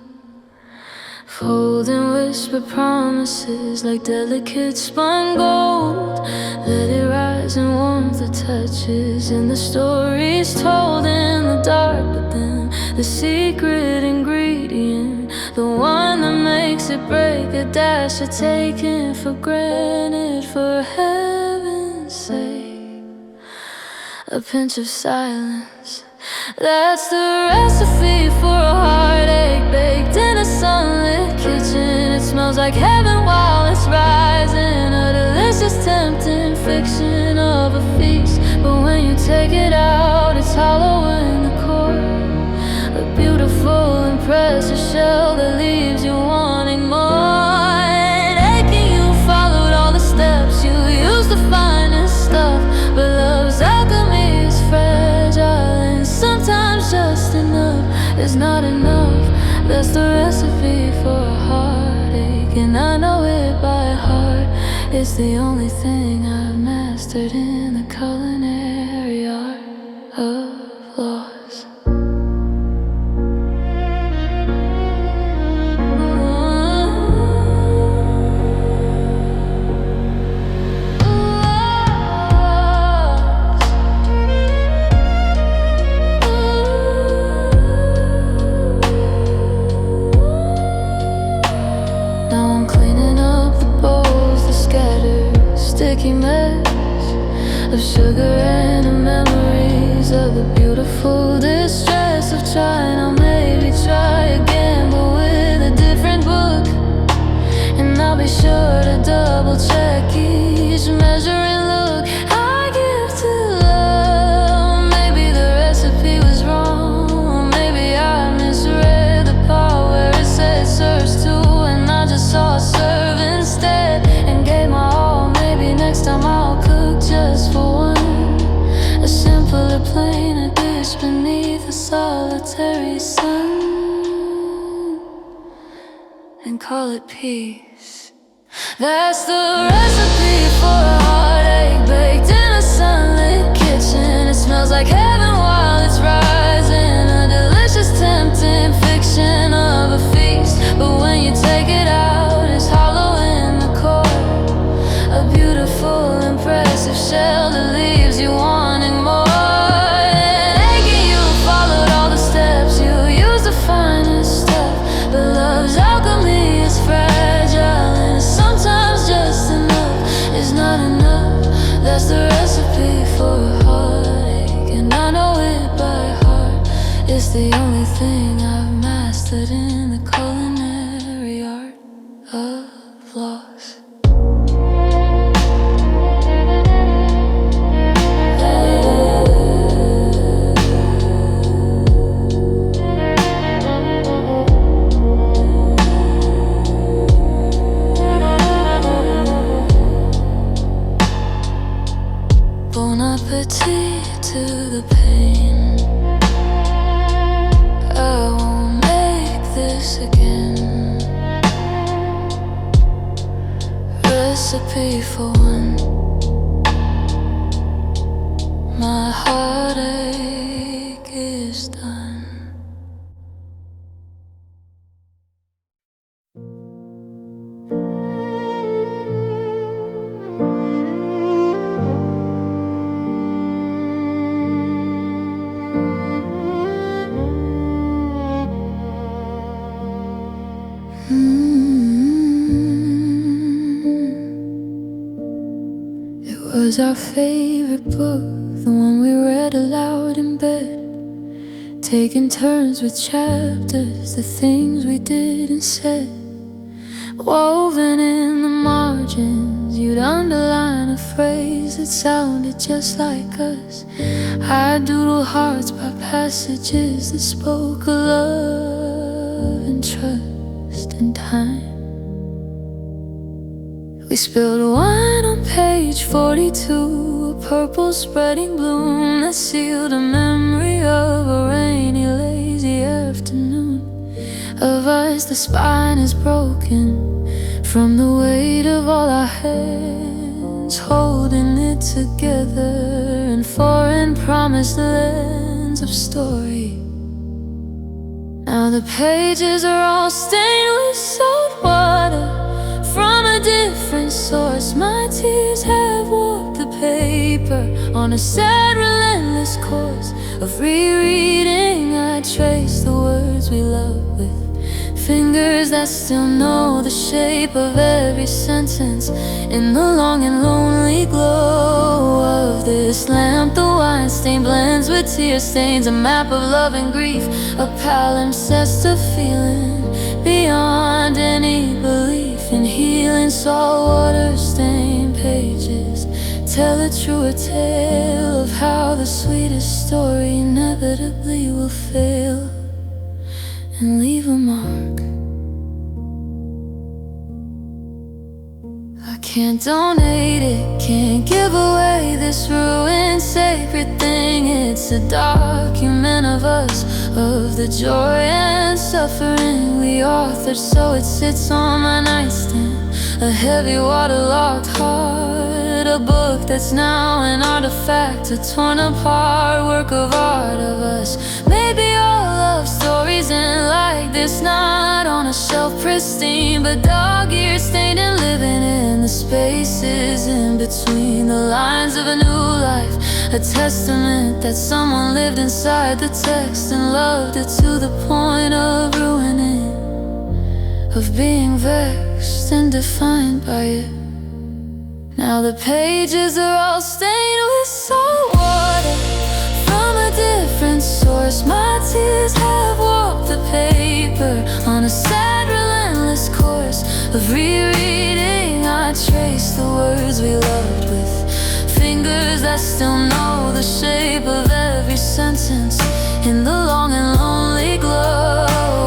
Fold and whisper promises like delicate spun gold. Let it rise in warmth of touches, and the stories told in the dark. But then the secret ingredient, the one that makes it break, a dash of taken for granted, for heaven's sake, a pinch of silence. That's the recipe for a heartache baked in a sunlit kitchen. It smells like heaven while it's rising, a delicious tempting fiction of a feast. But when you take it out, it's hollow in the core, a beautiful and precious shell that leaves you wanting more. And aching, you followed all the steps, you used the finest stuff. But love's alchemy is fragile, and sometimes just enough is not enough. That's the recipe for a heartache, and I know it by heart. It's the only thing I've mastered in the culinary art of loss. Sticky mess of sugar and the memories of the beautiful distress of trying. I'll maybe try again, but with a different book. And I'll be sure to double check each measuring look I give to love. Maybe the recipe was wrong, maybe I misread the part where it said serves two, and I just saw serve instead and gave my all. Next time I'll cook just for one, a simpler, plainer dish beneath a solitary sun, and call it peace. That's the recipe for a heartache baked in a sunlit kitchen. It smells like heaven while it's rising, a delicious tempting fiction of a feast. But when you take it out, it's hollow in the core, a beautiful, impressive shell that leaves you wanting more. And aching, you followed all the steps, you used the finest stuff. But love's alchemy is fragile, the only thing I've mastered in the culinary art of loss. Bon appetit to the pain. I won't make this again. Recipe for one. My heartache is done. It was our favorite book, the one we read aloud in bed, taking turns with chapters, the things we did and said. Woven in the margins, you'd underline a phrase that sounded just like us. I'd doodle hearts by passages that spoke of love and trust and time. We spilled wine on page 42, a purple spreading bloom that sealed a memory of a rainy, lazy afternoon. Of us, the spine is broken from the weight of all our hands, holding it together in foreign promised lands of story. Now the pages are all stained with salt water from a different source. My tears have warped the paper on a sad, relentless course of rereading. I trace the words we love with fingers that still know the shape of every sentence. In the long and lonely glow of this lamp, the wine stain blends with tear stains, a map of love and grief, a palimpsest of feeling beyond any belief in healing. Saltwater stained pages tell a truer tale of how the sweetest story inevitably will fail and leave a mark. I can't donate it, can't give away this ruined sacred thing. It's a document of us, of the joy and suffering we authored, so it sits on my nightstand, a heavy waterlogged heart, a book that's now an artifact, a torn apart work of art of us. Maybe all love stories end like this, not on a shelf pristine, but dog-eared, stained and living in the spaces in between the lines of a new life, a testament that someone lived inside the text and loved it to the point of ruining, of being vexed and defined by it. Now the pages are all stained with salt water from a different source. My tears have warped the paper on a sad, relentless course of rereading. I trace the words we loved with fingers that still know the shape of every sentence. In the long and lonely glow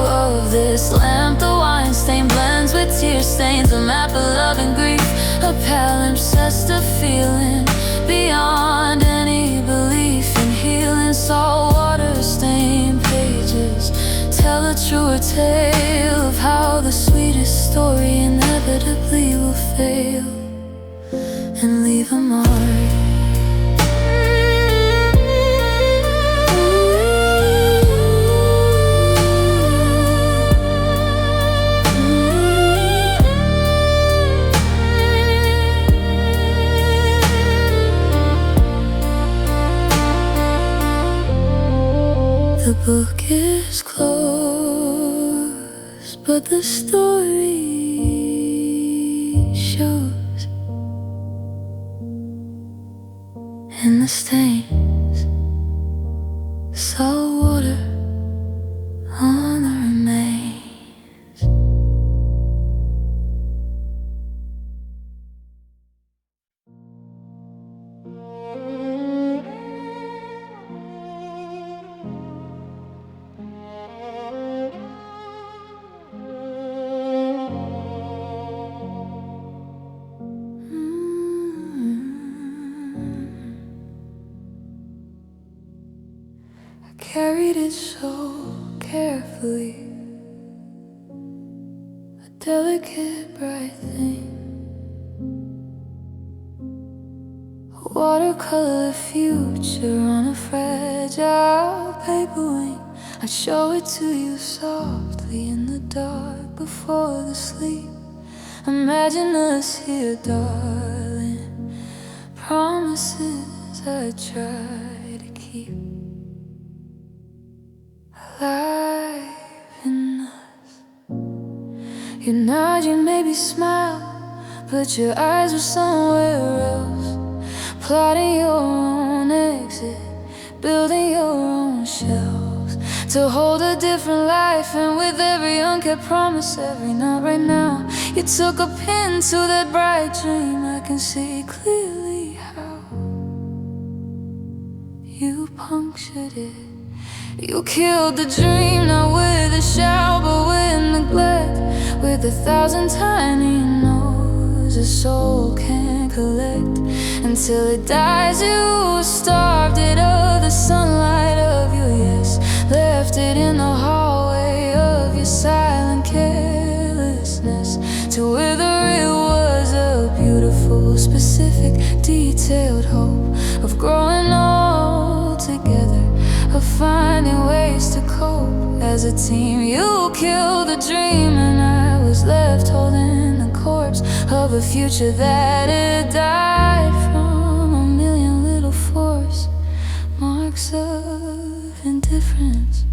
of this lamp, the wine stain blends with tear stains, a map of love and grief, a palimpsest of feeling beyond any belief in healing. Saltwater stained pages tell a truer tale of how the sweetest story inevitably will fail and leave a mark. The book is closed, but the story shows in the stains, salt water treated so carefully, a delicate bright thing, a watercolor future on a fragile paper wing. I'd show it to you softly in the dark before the sleep. Imagine us here, darling, promises I try to keep alive in us. You nod, you maybe smile, but your eyes were somewhere else, plotting your own exit, building your own shelves to hold a different life. And with every unkept promise, every night right now, you took a pin to that bright dream. I can see clearly how you punctured it. You killed the dream, not with a shout, but with neglect, with 1,000 tiny no's a soul can't collect. Until it dies, you starved it of the sunlight of your yes, left it in the hallway of your silent carelessness, to wither. It was a beautiful, specific, detailed hope of growing old together, of finding ways to cope as a team. You killed the dream, and I was left holding the corpse of a future that had died from a million little force marks of indifference.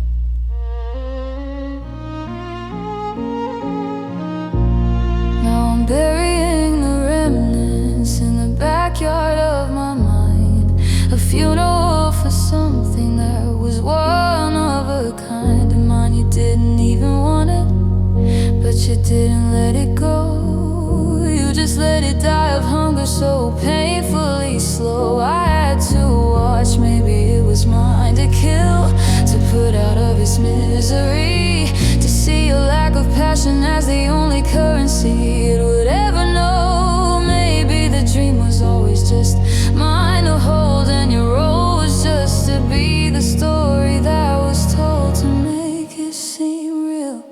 Now I'm burying the remnants in the backyard of my mind, a funeral for something that was one of a kind of mine. You didn't even want it, but you didn't let it go. You just let it die of hunger so painfully slow. I had to watch, maybe it was mine to kill, to put out of its misery, to see a lack of passion as the only currency it would ever know. Maybe the dream was always just mine to hold, and your role was just to be the story that was told to make it seem real.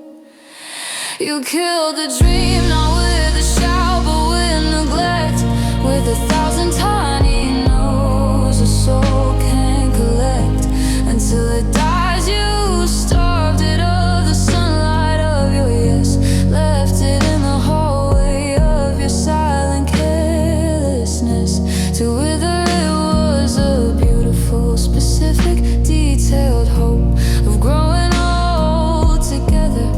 You killed the dream, not with a shout, but with neglect, with 1,000 tiny no's a soul can't collect. Until it dies, you starved it of the sunlight of your yes, left it in the hallway of your silent carelessness, to wither. It was a beautiful, specific, detailed hope of growing old together,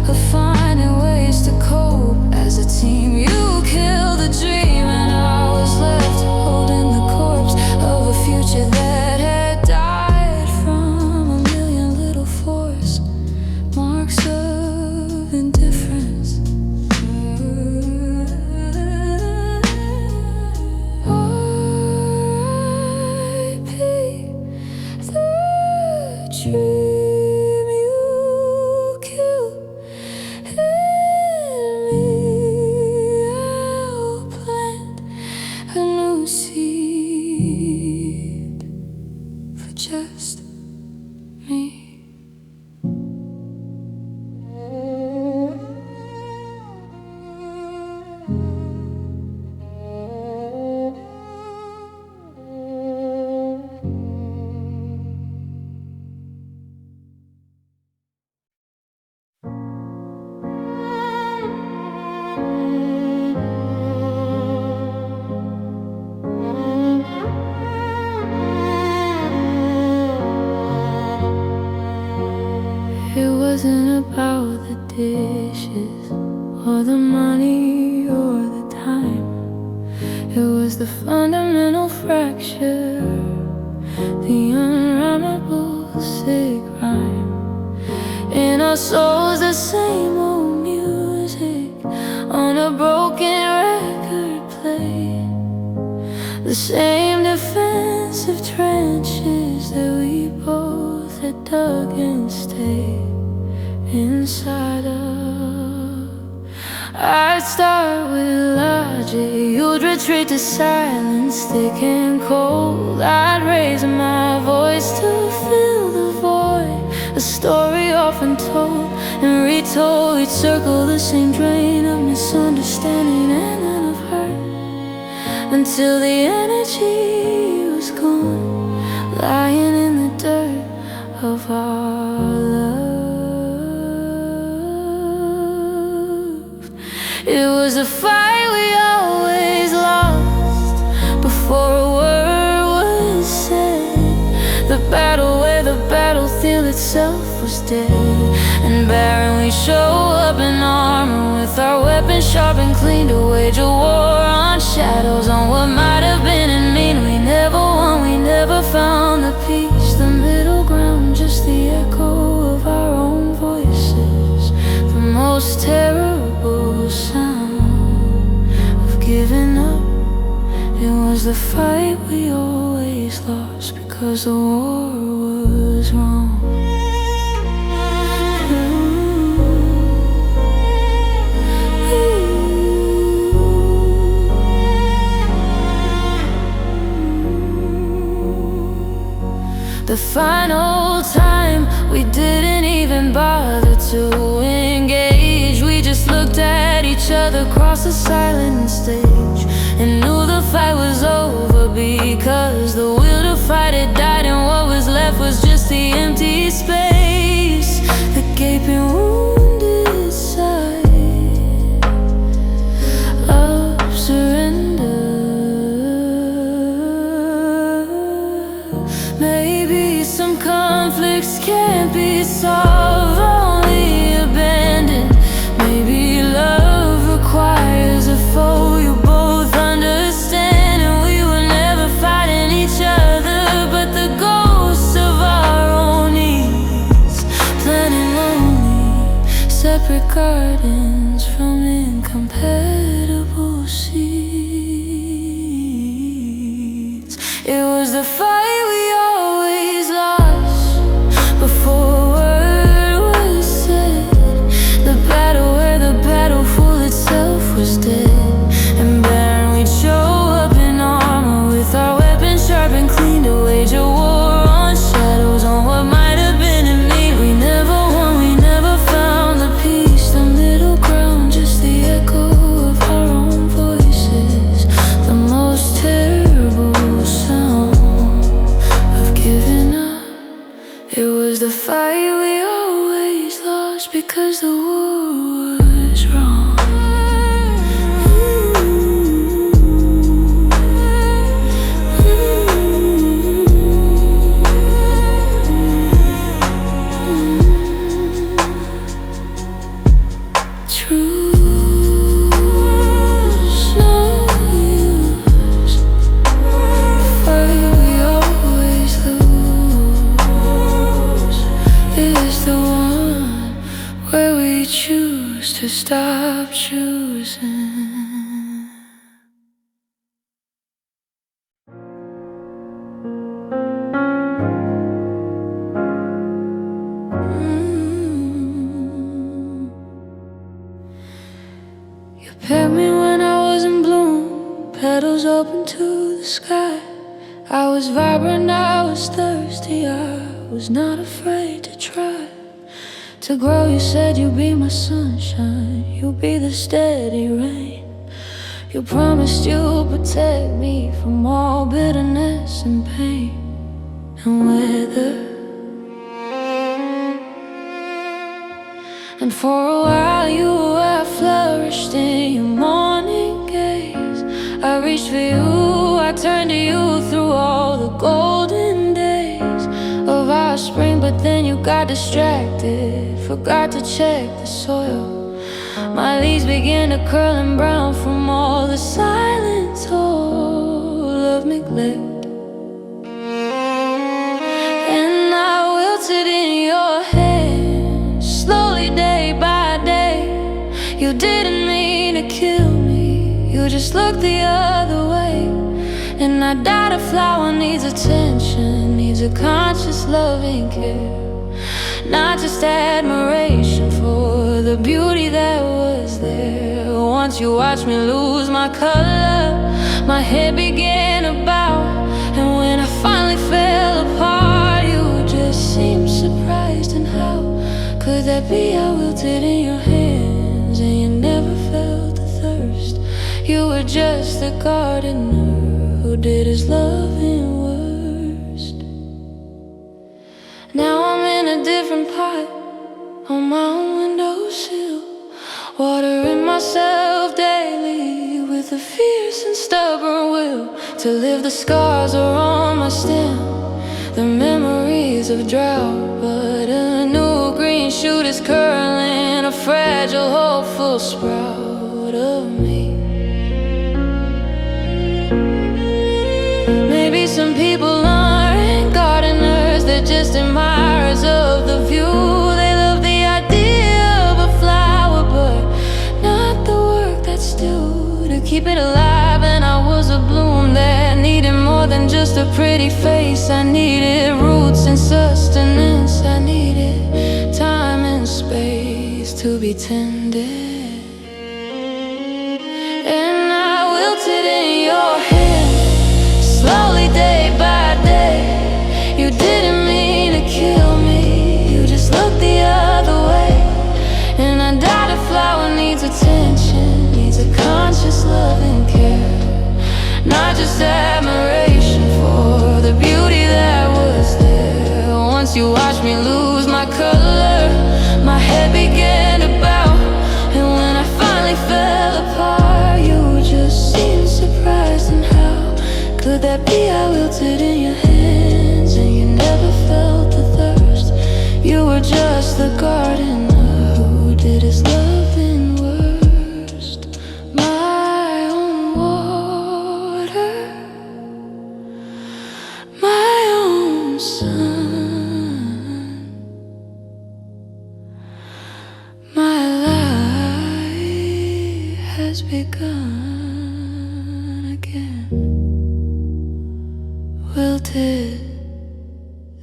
of finding ways to cope as a team. You killed the dream, and I was left holding the corpse of a future that had died from a million little force marks of indifference. R.I.P. the dream you killed in me. I'll plant a new seed for just me. It wasn't about the dishes or the money or the time. It was the fundamental fracture, the unrhymeable sick rhyme. In our souls, the same old music on a broken record play, the same defensive trenches that we both had dug and stayed inside of. I'd start with logic, you'd retreat to silence, thick and cold. I'd raise my voice to fill the void a story often told and retold. We'd circle the same drain of misunderstanding and then of hurt, until the energy was gone, lying in the dirt of our love. It was a fight we always lost before a word was said, the battle where the battlefield itself was dead and barren. We show up in armor with our weapons sharp and clean to wage a war on shadows, on what might have been and mean. We never won, we never found the peace, the middle ground, just the echo of our own voices. The most terrible sound of giving up. It was the fight we always lost because the war was wrong. The final time we didn't even bother to engage. We just looked at each other across the silent stage and knew the fight was over, because the will to fight had died and what was left was just the empty space, the gaping wounded side of surrender. Maybe some conflicts can't be solved, only abandoned. Maybe love requires a foe you both understand, and we were never fighting each other but the ghosts of our own needs, planting lonely separate gardens from incompatible seeds. It was the fight we always lost before a word was said, the battle where the battlefield itself was dead and barren. We'd show up in armor with our weapons sharp and clean to wage a war on shadows, on what might have been and mean. We never won, we never found the peace, the middle ground, just the echo of our own voices. The most terrible sound of giving up. It was the fight we always lost because the war was wrong. Truth's no use. Fight we always lose is the one where we choose to stop choosing. You picked me when I was in bloom, petals open to the sky. I was vibrant, I was thirsty, I was not afraid to try to grow. You said you'd be my sunshine, you'd be the steady rain. You promised you'd protect me from all bitterness and pain and weather. And for a while you have flourished in your morning gaze. I reached for you, I turned to you through all the golden days of our spring. But then you got distracted, forgot to check the soil. My leaves began to curl and brown from all the silent toll of neglect. And I wilted in your hands, slowly day by day. You didn't mean to kill me, you just looked the other way. And I doubt a flower needs attention, needs a conscious loving care, not just admiration for the beauty that was there. Once you watched me lose my color, my head began to bow. And when I finally fell apart, you just seemed surprised and that be I wilted in your hands and you never felt the thirst? You were just the gardener who did his loving worst. Now I'm in a different pot on my own windowsill, watering myself daily with a fierce and stubborn will to live. The scars are on my stem, the memories of drought, but a new green shoot is curling, a fragile, hopeful sprout of me. Maybe some people aren't gardeners, they're just admirers of the view. They love the idea of a flower, but not the work that's due to keep it alive. And I was a bloom that needed more than just a pretty face. I needed roots and sustenance. I needed time and space to be tended. And I wilted in your hand, slowly day by day. You didn't mean to kill me, you just looked the other way. And I doubt a flower needs attention, needs a conscious love and care, not just admiration for the beauty that was there. Once you watched me lose my color, my head began to bow. And when I finally fell apart, you just seemed surprised. And how could that be? I wilted in your hands and you never felt the thirst. You were just the gardener who did his loving worst. My own water, my own sun, my life has begun again. Wilted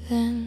then